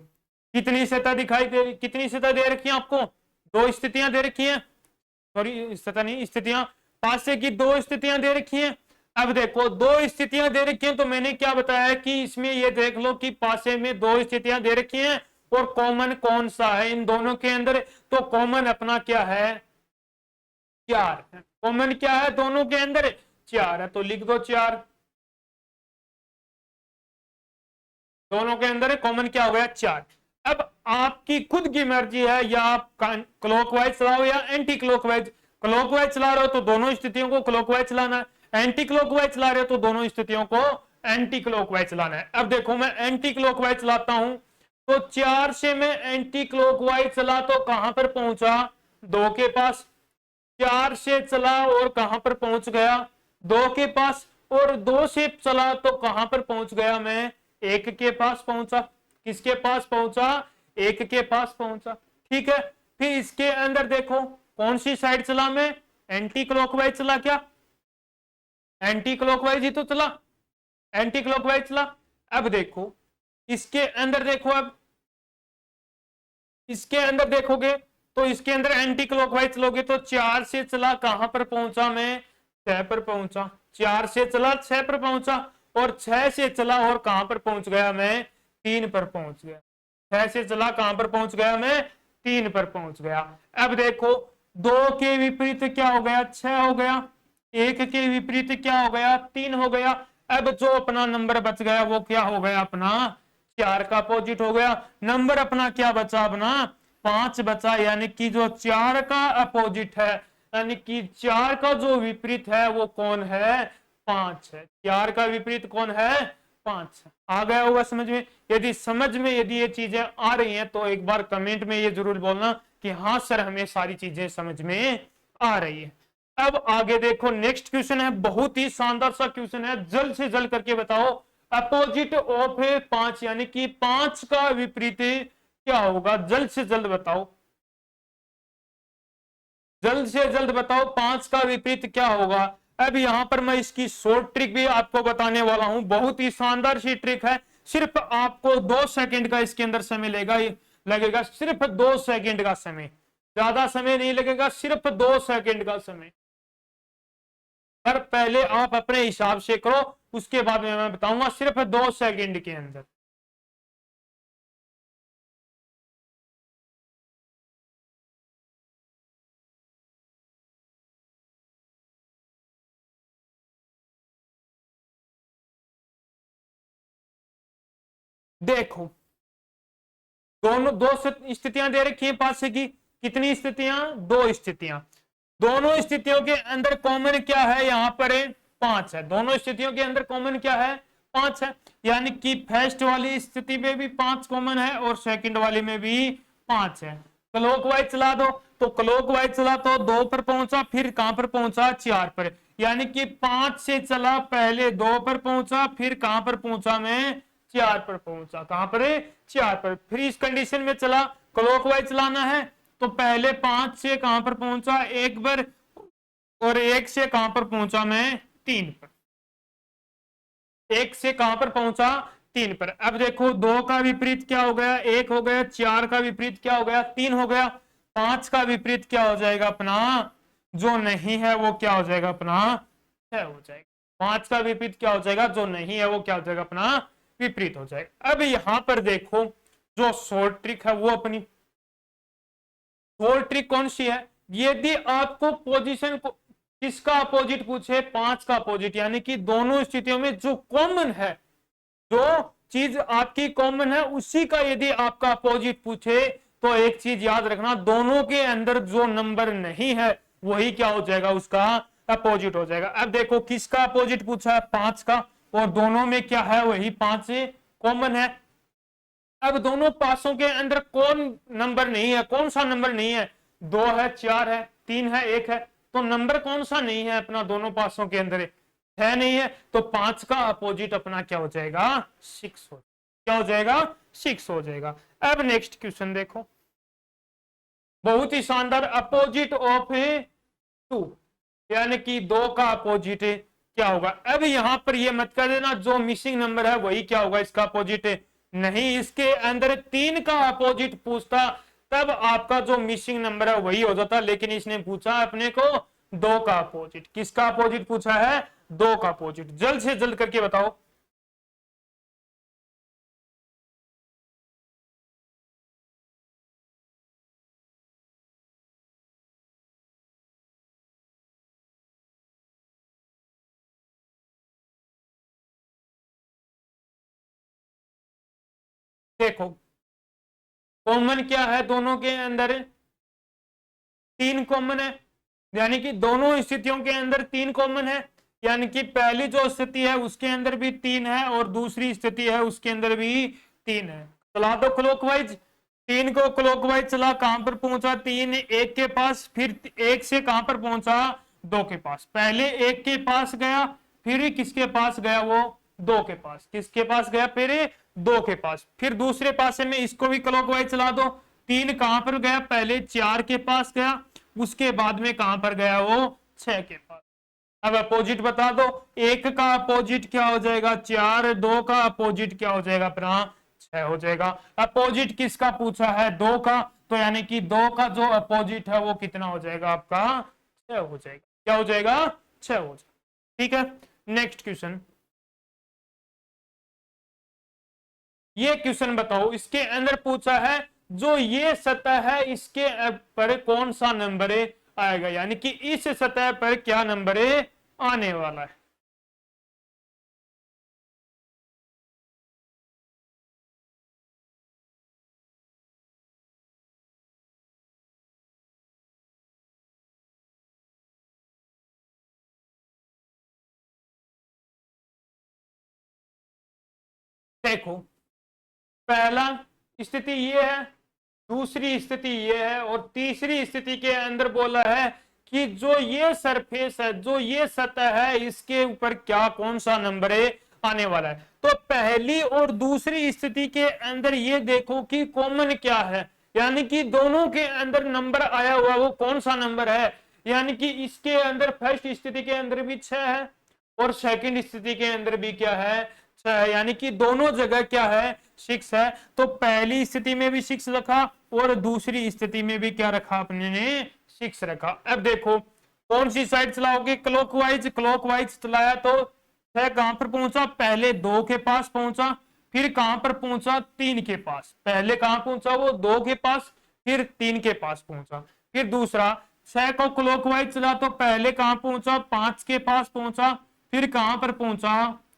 कितनी सतह दिखाई दे रही, कितनी सतह दे रखी है आपको? 2 स्थितियां दे रखी हैं। सॉरी, सतह नहीं, स्थितियां। पासे की 2 स्थितियां दे रखी हैं। अब देखो 2 स्थितियां दे रखी हैं, तो मैंने क्या बताया कि इसमें ये देख लो कि पासे में 2 स्थितियां दे रखी हैं और कॉमन कौन सा है इन दोनों के अंदर? तो कॉमन अपना क्या है? 4 है। कॉमन क्या है दोनों के अंदर? 4 है। तो लिख दो 4। दोनों के अंदर कॉमन क्या हो गया? 4। अब आपकी खुद की मर्जी है, या आप क्लॉकवाइज चलाओ या एंटी क्लॉकवाइज। क्लॉकवाइज चला रहे हो तो दोनों स्थितियों को क्लॉकवाइज चलाना है, एंटी क्लॉकवाइज चला रहे हो तो दोनों स्थितियों को एंटी क्लॉकवाइज चलाना है। अब देखो मैं एंटी क्लॉकवाइज चलाता हूं, तो 4 से मैं एंटी क्लॉकवाइज चला तो कहां पर पहुंचा? 2 के पास। 4 से चला और कहां पर पहुंच गया? 2 के पास। और 2 से चला तो कहां पर पहुंच गया मैं? 1 के पास पहुंचा। किसके पास पहुंचा? 1 के पास पहुंचा। ठीक है। फिर इसके अंदर देखो कौन सी साइड चला मैं? एंटी क्लॉकवाइज चला। क्या एंटी क्लॉकवाइज ही तो चला? एंटी क्लॉकवाइज चला। अब देखो इसके अंदर देखो, अब इसके अंदर देखोगे तो इसके अंदर एंटी क्लॉकवाइज चलोगे तो 4 से चला कहां पर पहुंचा मैं? 6 पर पहुंचा। 4 से चला 6 पर पहुंचा। और 6 से चला और कहां पर पहुंच गया मैं? 3 पर पहुंच गया। 6 से चला कहां पर पहुंच गया मैं? 3 पर पहुंच गया। अब देखो 2 के विपरीत क्या हो गया? 6 हो गया। 1 के विपरीत क्या हो गया? 3 हो गया। अब जो अपना नंबर बच गया वो क्या हो गया? अपना 4 का अपोजिट हो गया। नंबर अपना क्या बचा? अपना 5 बचा। यानी कि जो 4 का अपोजिट है, यानी कि 4 का जो विपरीत है वो कौन है? 5 है। 4 का विपरीत कौन है? 5 है। आ गया होगा समझ में? यदि ये चीजें आ रही हैं तो एक बार कमेंट में ये जरूर बोलना कि हाँ सर हमें सारी चीजें समझ में आ रही है। अब आगे देखो नेक्स्ट क्वेश्चन है, बहुत ही शानदार सा क्वेश्चन है, जल्द से जल्द करके बताओ। अपोजिट ऑफ 5 यानी कि 5 का विपरीत क्या होगा? जल्द से जल्द बताओ, जल्द से जल्द बताओ 5 का विपरीत क्या होगा? अब यहां पर मैं इसकी शॉर्ट ट्रिक भी आपको बताने वाला हूं, बहुत ही शानदार सी ट्रिक है। सिर्फ आपको 2 सेकंड का इसके अंदर समय लगेगा, सिर्फ 2 सेकंड का समय, ज्यादा समय नहीं लगेगा, सिर्फ 2 सेकंड का समय। पर पहले आप अपने हिसाब से करो, उसके बाद में मैं बताऊंगा, सिर्फ 2 सेकंड के अंदर। देखो दोनों 2 स्थितियां दे रखी हैं पास से की। कितनी स्थितियां? 2 स्थितियां। दोनों स्थितियों के अंदर कॉमन क्या है? यहां पर 5 है। दोनों स्थितियों के अंदर कॉमन क्या है? 5 है। यानी कि फर्स्ट वाली स्थिति में भी 5 कॉमन है और सेकंड वाली में भी 5 है। क्लॉकवाइज चला दो तो क्लॉकवाइज चला तो 2 पर पहुंचा, फिर कहां पर पहुंचा? 4 पर। यानी कि 5 से चला, पहले 2 पर पहुंचा, फिर कहां पर पहुंचा मैं? 4 पर पहुंचा। कहां पर? 4 पर। फिर इस कंडीशन में चला, क्लॉकवाइज चलाना है तो पहले 5 से कहां पर पहुंचा? 1 पर, और एक से कहां पर पहुंचा मैं, 3 पर। एक से कहां पर पहुंचा, 3 पर। अब देखो 2 का विपरीत क्या हो गया, 1 हो गया। 4 का विपरीत क्या हो गया, 3 हो गया। 5 का विपरीत क्या हो जाएगा अपना, जो नहीं है वो क्या हो जाएगा अपना, 6 हो जाएगा। 5 का विपरीत क्या हो जाएगा, जो नहीं है वो क्या हो जाएगा अपना, विपरीत हो जाएगा। अब यहां पर देखो जो शॉर्ट ट्रिक है वो अपनी शॉर्ट ट्रिक कौन सी है, यदि आपको पोजीशन को किसका अपोजिट पूछे, 5 का अपोजिट, यानी कि दोनों स्थितियों में जो कॉमन है, जो चीज आपकी कॉमन है उसी का यदि आपका अपोजिट पूछे, तो एक चीज याद रखना, दोनों के अंदर जो नंबर नहीं है वही क्या हो जाएगा, उसका अपोजिट हो जाएगा। अब देखो किसका अपोजिट पूछा है, 5 का, और दोनों में क्या है, वही 5 कॉमन है। अब दोनों पासों के अंदर कौन नंबर नहीं है, कौन सा नंबर नहीं है, 2 है, 4 है, 3 है, 1 है, तो नंबर कौन सा नहीं है अपना दोनों पासों के अंदर है नहीं है, तो 5 का अपोजिट अपना क्या हो जाएगा, 6 हो, क्या हो जाएगा, 6 हो जाएगा। अब नेक्स्ट क्वेश्चन देखो, बहुत ही शानदार, अपोजिट ऑफ 2, यानी कि 2 का अपोजिट क्या होगा। अब यहां पर ये मत कर देना जो मिसिंग नंबर है वही क्या होगा इसका अपोजिट, नहीं, इसके अंदर 3 का अपोजिट पूछता तब आपका जो मिसिंग नंबर है वही हो जाता, लेकिन इसने पूछा अपने को 2 का अपोजिट। किसका अपोजिट पूछा है, 2 का अपोजिट। जल्द से जल्द करके बताओ। देखो कॉमन क्या है दोनों के अंदर, 3 कॉमन है, यानी कि दोनों स्थितियों के अंदर 3 कॉमन है, यानी कि पहली जो स्थिति है उसके अंदर भी 3 है और दूसरी स्थिति है उसके अंदर भी 3 है। चला दो क्लॉकवाइज, 3 को क्लॉकवाइज चला, कहां पर पहुंचा, 3 1 के पास, फिर 1 से कहां पर पहुंचा, 2 के पास। पहले 1 के पास गया, फिर किसके पास गया, वो 2 के पास। किसके पास गया, फिर 2 के पास। फिर दूसरे पासे में इसको भी क्लॉकवाइज चला दो, 3 कहां पर गया, पहले 4 के पास गया, उसके बाद में कहां पर गया, वो 6 के पास। अब अपोजिट बता दो, 1 का अपोजिट क्या हो जाएगा, 4, 2 का अपोजिट क्या हो जाएगा अपना, 6 हो जाएगा। अपोजिट किसका पूछा है, 2 का, तो यानी कि 2 का जो अपोजिट है वो कितना हो जाएगा आपका, 6 हो जाएगा। क्या हो जाएगा, 6 हो जाएगा। ठीक है, नेक्स्ट क्वेश्चन, ये क्वेश्चन बताओ, इसके अंदर पूछा है जो ये सतह है इसके पर कौन सा नंबर आएगा, यानी कि इस सतह पर क्या नंबर आने वाला है। देखो पहला स्थिति ये है, दूसरी स्थिति ये है, और तीसरी स्थिति के अंदर बोला है कि जो ये सरफेस है, जो ये सतह है, इसके ऊपर क्या कौन सा नंबर आने वाला है। तो पहली और दूसरी स्थिति के अंदर ये देखो कि कॉमन क्या है, यानी कि दोनों के अंदर नंबर आया हुआ वो कौन सा नंबर है, यानी कि इसके अंदर फर्स्ट स्थिति के अंदर भी 6 है और सेकंड स्थिति के अंदर भी क्या है, 6 है, यानी कि दोनों जगह क्या है, 6 है। तो पहली स्थिति में भी 6 रखा और दूसरी स्थिति में भी क्या रखा अपने ने, 6 रखा। अब देखो कौन सी साइड चलाओगे, क्लॉकवाइज। क्लॉकवाइज चलाया तो 6 कहां पर पहुंचा, पहले 2 के पास पहुंचा, फिर कहां पर पहुंचा, 3 के पास। पहले कहां पहुंचा वो, 2 के पास, फिर 3 के पास पहुंचा। फिर दूसरा 6 को क्लॉकवाइज चला तो पहले कहां पहुंचा, 5 के पास पहुंचा, फिर कहां पर पहुंचा,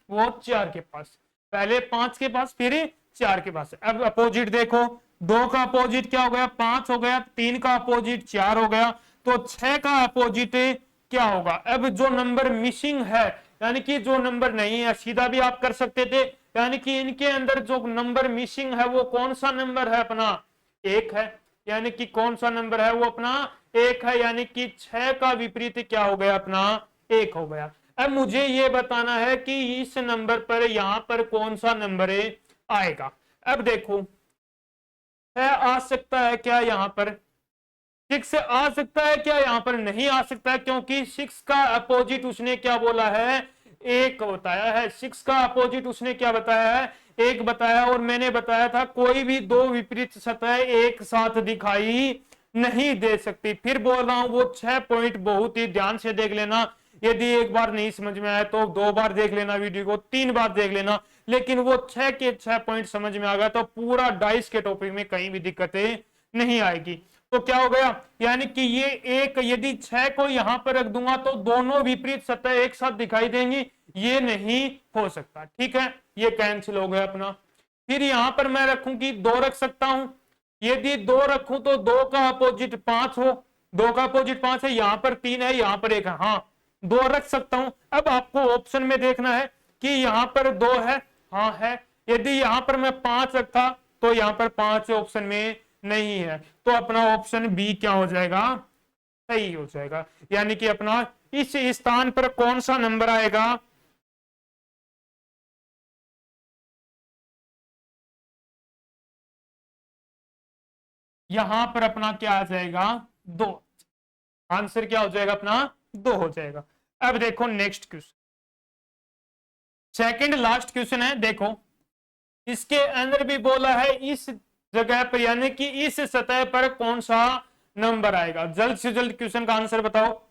वो 4 के पास। पहले 5 के पास, फिर 4 के पास। अब अपोजिट देखो, 2 का अपोजिट क्या हो गया, 5 हो गया, 3 का अपोजिट 4 हो गया, तो 6 का अपोजिट क्या होगा। अब जो नंबर मिसिंग है, यानी कि जो नंबर नहीं है, सीधा भी आप कर सकते थे, यानी कि इनके अंदर जो नंबर मिसिंग है वो कौन सा नंबर है अपना, 1 है, यानी कि कौन सा नंबर है वो अपना 1 है, यानी कि 6 का विपरीत क्या हो गया अपना, 1 हो गया। अब मुझे ये बताना है कि इस नंबर पर यहां पर कौन सा नंबर आएगा। अब देखो है आ सकता है क्या यहां पर, 6 आ सकता है क्या? यहाँ पर नहीं आ सकता है, क्योंकि 6 का अपोजिट उसने क्या बोला है? 1 बताया है। 6 का अपोजिट उसने क्या बताया है? 1 बताया। और मैंने बताया था कोई भी दो विपरीत सतह एक साथ दिखाई नहीं दे सकती। फिर बोल रहा हूं वो 6 पॉइंट बहुत ही ध्यान से देख लेना। यदि एक बार नहीं समझ में आया तो 2 बार देख लेना वीडियो को, 3 बार देख लेना, लेकिन वो 6 के 6 पॉइंट समझ में आ गया तो पूरा डाइस के टॉपिक में कहीं भी दिक्कतें नहीं आएगी। तो क्या हो गया? यानी कि ये एक, यदि 6 को यहां पर रख दूंगा तो दोनों विपरीत सतह एक साथ दिखाई देंगी, ये नहीं हो सकता। ठीक है, ये कैंसिल हो गया अपना। फिर यहां पर मैं रखूंगी 2 रख सकता हूं। यदि 2 रखूं तो 2 का अपोजिट 5 हो। 2 का अपोजिट 5 है, यहां पर 3 है, यहां पर 1 है। हाँ, 2 रख सकता हूं। अब आपको ऑप्शन में देखना है कि यहां पर 2 है, हाँ है। यदि यहां पर मैं 5 रखा तो यहां पर 5 ऑप्शन में नहीं है, तो अपना ऑप्शन बी क्या हो जाएगा? सही हो जाएगा। यानी कि अपना इस स्थान पर कौन सा नंबर आएगा? यहां पर अपना क्या आ जाएगा? 2। आंसर क्या हो जाएगा अपना? 2 हो जाएगा। अब देखो next question, second last question है। देखो इसके अंदर भी बोला है इस जगह पर, यानी कि इस सतह पर कौन सा नंबर आएगा? जल्द से जल्द क्वेश्चन का आंसर बताओ।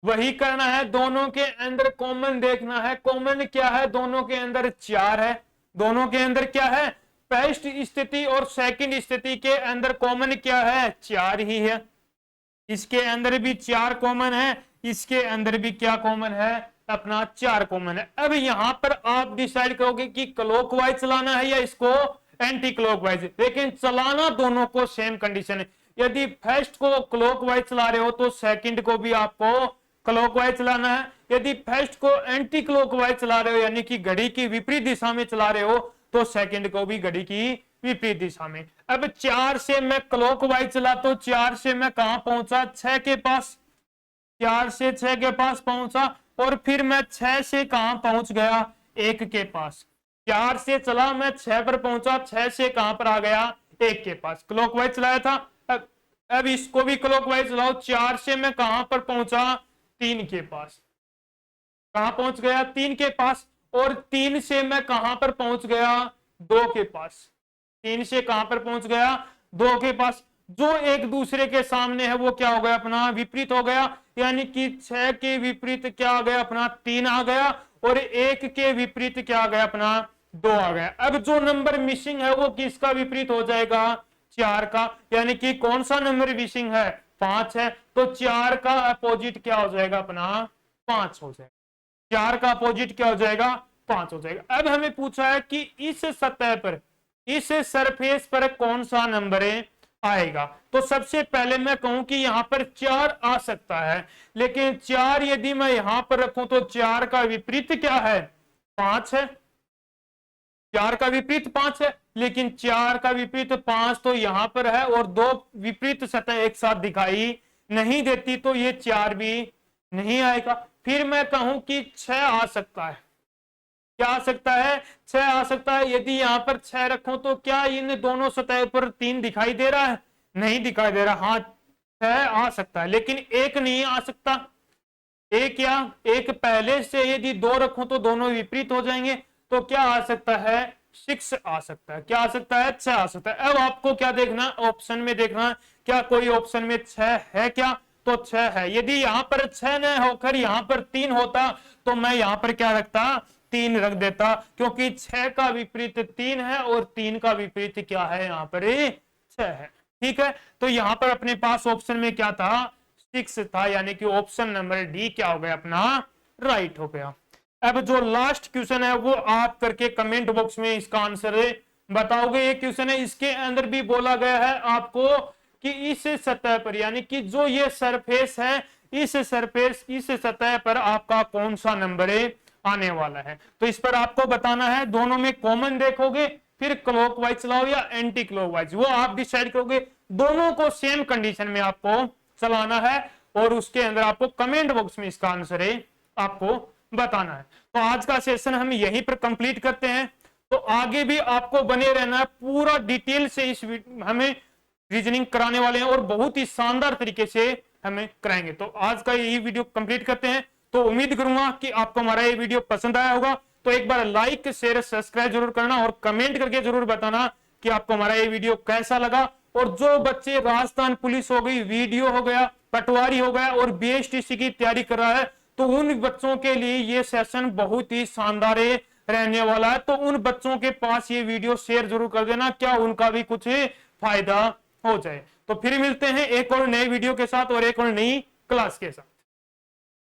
वही करना है, दोनों के अंदर कॉमन देखना है। कॉमन क्या है? दोनों के अंदर 4 है। दोनों के अंदर क्या है? फर्स्ट स्थिति और सेकंड स्थिति के अंदर कॉमन क्या है? 4 ही है। इसके अंदर भी 4 कॉमन है, इसके अंदर भी क्या कॉमन है? अपना 4 कॉमन है। अब यहां पर आप डिसाइड करोगे कि क्लॉकवाइज चलाना है या इसको एंटी क्लॉकवाइज, लेकिन चलाना दोनों को सेम कंडीशन है। यदि फर्स्ट को क्लॉकवाइज चला रहे हो तो सेकंड को भी आपको क्लॉकवाइज चलाना है। यदि फर्स्ट को एंटी क्लॉकवाइज चला रहे हो, यानी कि घड़ी की विपरीत दिशा में चला रहे हो, तो सेकंड को भी घड़ी की विपरीत दिशा में। अब 4 से मैं क्लॉकवाइज चला तो 4 से मैं कहां पहुंचा? 6 के पास। 4 से 6 के पास पहुंचा, और फिर मैं 6 से कहां पहुंच गया? 1 के पास। 4 से चला, मैं 6 पर पहुंचा, 6 से कहां पर आ गया? 1 के पास। क्लॉकवाइज चलाया था। अब इसको भी क्लॉकवाइज चलाओ। 4 से मैं कहां पर पहुंचा? 3 के पास। कहां पहुंच गया? 3 के पास। और 3 से मैं कहां पर पहुंच गया? 2 के पास। 3 से कहां पर पहुंच गया? 2 के पास। जो एक दूसरे के सामने है वो क्या हो गया? अपना विपरीत हो गया। यानी कि 6 के विपरीत क्या आ गया? अपना 3 आ गया, और 1 के विपरीत क्या आ गया? अपना 2 आ गया। अब जो नंबर मिसिंग है वो किसका विपरीत हो जाएगा? 4 का। यानी कि कौन सा नंबर मिसिंग है? 5 है, तो 4 का अपोजिट क्या हो जाएगा? अपना 5 हो जाएगा। 4 का अपोजिट क्या हो जाएगा? 5 हो जाएगा। अब हमें पूछा है कि इस सतह पर, इस सरफेस पर कौन सा नंबर आएगा। तो सबसे पहले मैं कहूं कि यहां पर 4 आ सकता है, लेकिन 4 यदि मैं यहां पर रखूं तो 4 का विपरीत क्या है? 5 है। 4 का विपरीत 5 है, लेकिन 4 का विपरीत 5 तो यहां पर है, और दो विपरीत सतह एक साथ दिखाई नहीं देती, तो ये 4 भी नहीं आएगा। फिर मैं कहूं कि 6 आ सकता है। क्या आ सकता है? 6 आ सकता है। यदि यहां पर 6 रखूं तो क्या इन दोनों सतह पर 3 दिखाई दे रहा है? नहीं दिखाई दे रहा। हाँ, 6 आ सकता है, लेकिन 1 नहीं आ सकता। एक या एक पहले से यदि 2 रखूं तो दोनों विपरीत हो जाएंगे, तो क्या आ सकता है? 6 आ सकता है। क्या आ सकता है? 6 आ सकता है। अब आपको क्या देखना? ऑप्शन में देखना, क्या कोई ऑप्शन में 6 है क्या? तो 6 है। यदि यहां पर 6 न होकर यहां पर 3 होता तो मैं यहां पर क्या रखता? 3 रख देता, क्योंकि 6 का विपरीत 3 है, और 3 का विपरीत क्या है? यहां पर 6 है। ठीक है, तो यहां पर अपने पास ऑप्शन में क्या था? 6 था, यानी कि ऑप्शन नंबर डी क्या हो गया? अपना राइट हो गया। अब जो लास्ट क्वेश्चन है वो आप करके कमेंट बॉक्स में इसका आंसर बताओगे। ये क्वेश्चन है, इसके अंदर भी बोला गया है आपको कि इस सतह पर, यानी कि जो ये सरफेस है, इस सरफेस, इस सतह पर आपका कौन सा नंबर आने वाला है। तो इस पर आपको बताना है। दोनों में कॉमन देखोगे, फिर क्लॉकवाइज चलाओ या एंटी क्लॉकवाइज, वो आप डिसाइड करोगे। दोनों को सेम कंडीशन में आपको चलाना है, और उसके अंदर आपको कमेंट बॉक्स में इसका आंसर आपको बताना है। तो आज का सेशन हम यहीं पर कंप्लीट करते हैं। तो आगे भी आपको बने रहना है, पूरा डिटेल से इस हमें रीजनिंग कराने वाले हैं और बहुत ही शानदार तरीके से हमें कराएंगे। तो आज का ये वीडियो कंप्लीट करते हैं। तो उम्मीद करूंगा कि आपको हमारा ये वीडियो पसंद आया होगा। तो एक बार लाइक शेयर सब्सक्राइब जरूर करना और कमेंट करके जरूर बताना कि आपको हमारा ये वीडियो कैसा लगा। और जो बच्चे राजस्थान पुलिस हो गई, वीडियो हो गया, पटवारी हो गया और बीएसटीसी की तैयारी कर रहा है, तो उन बच्चों के लिए ये सेशन बहुत ही शानदार रहने वाला है। तो उन बच्चों के पास ये वीडियो शेयर जरूर कर देना, क्या उनका भी कुछ फायदा हो जाए। तो फिर मिलते हैं एक और नए वीडियो के साथ और एक और नई क्लास के साथ।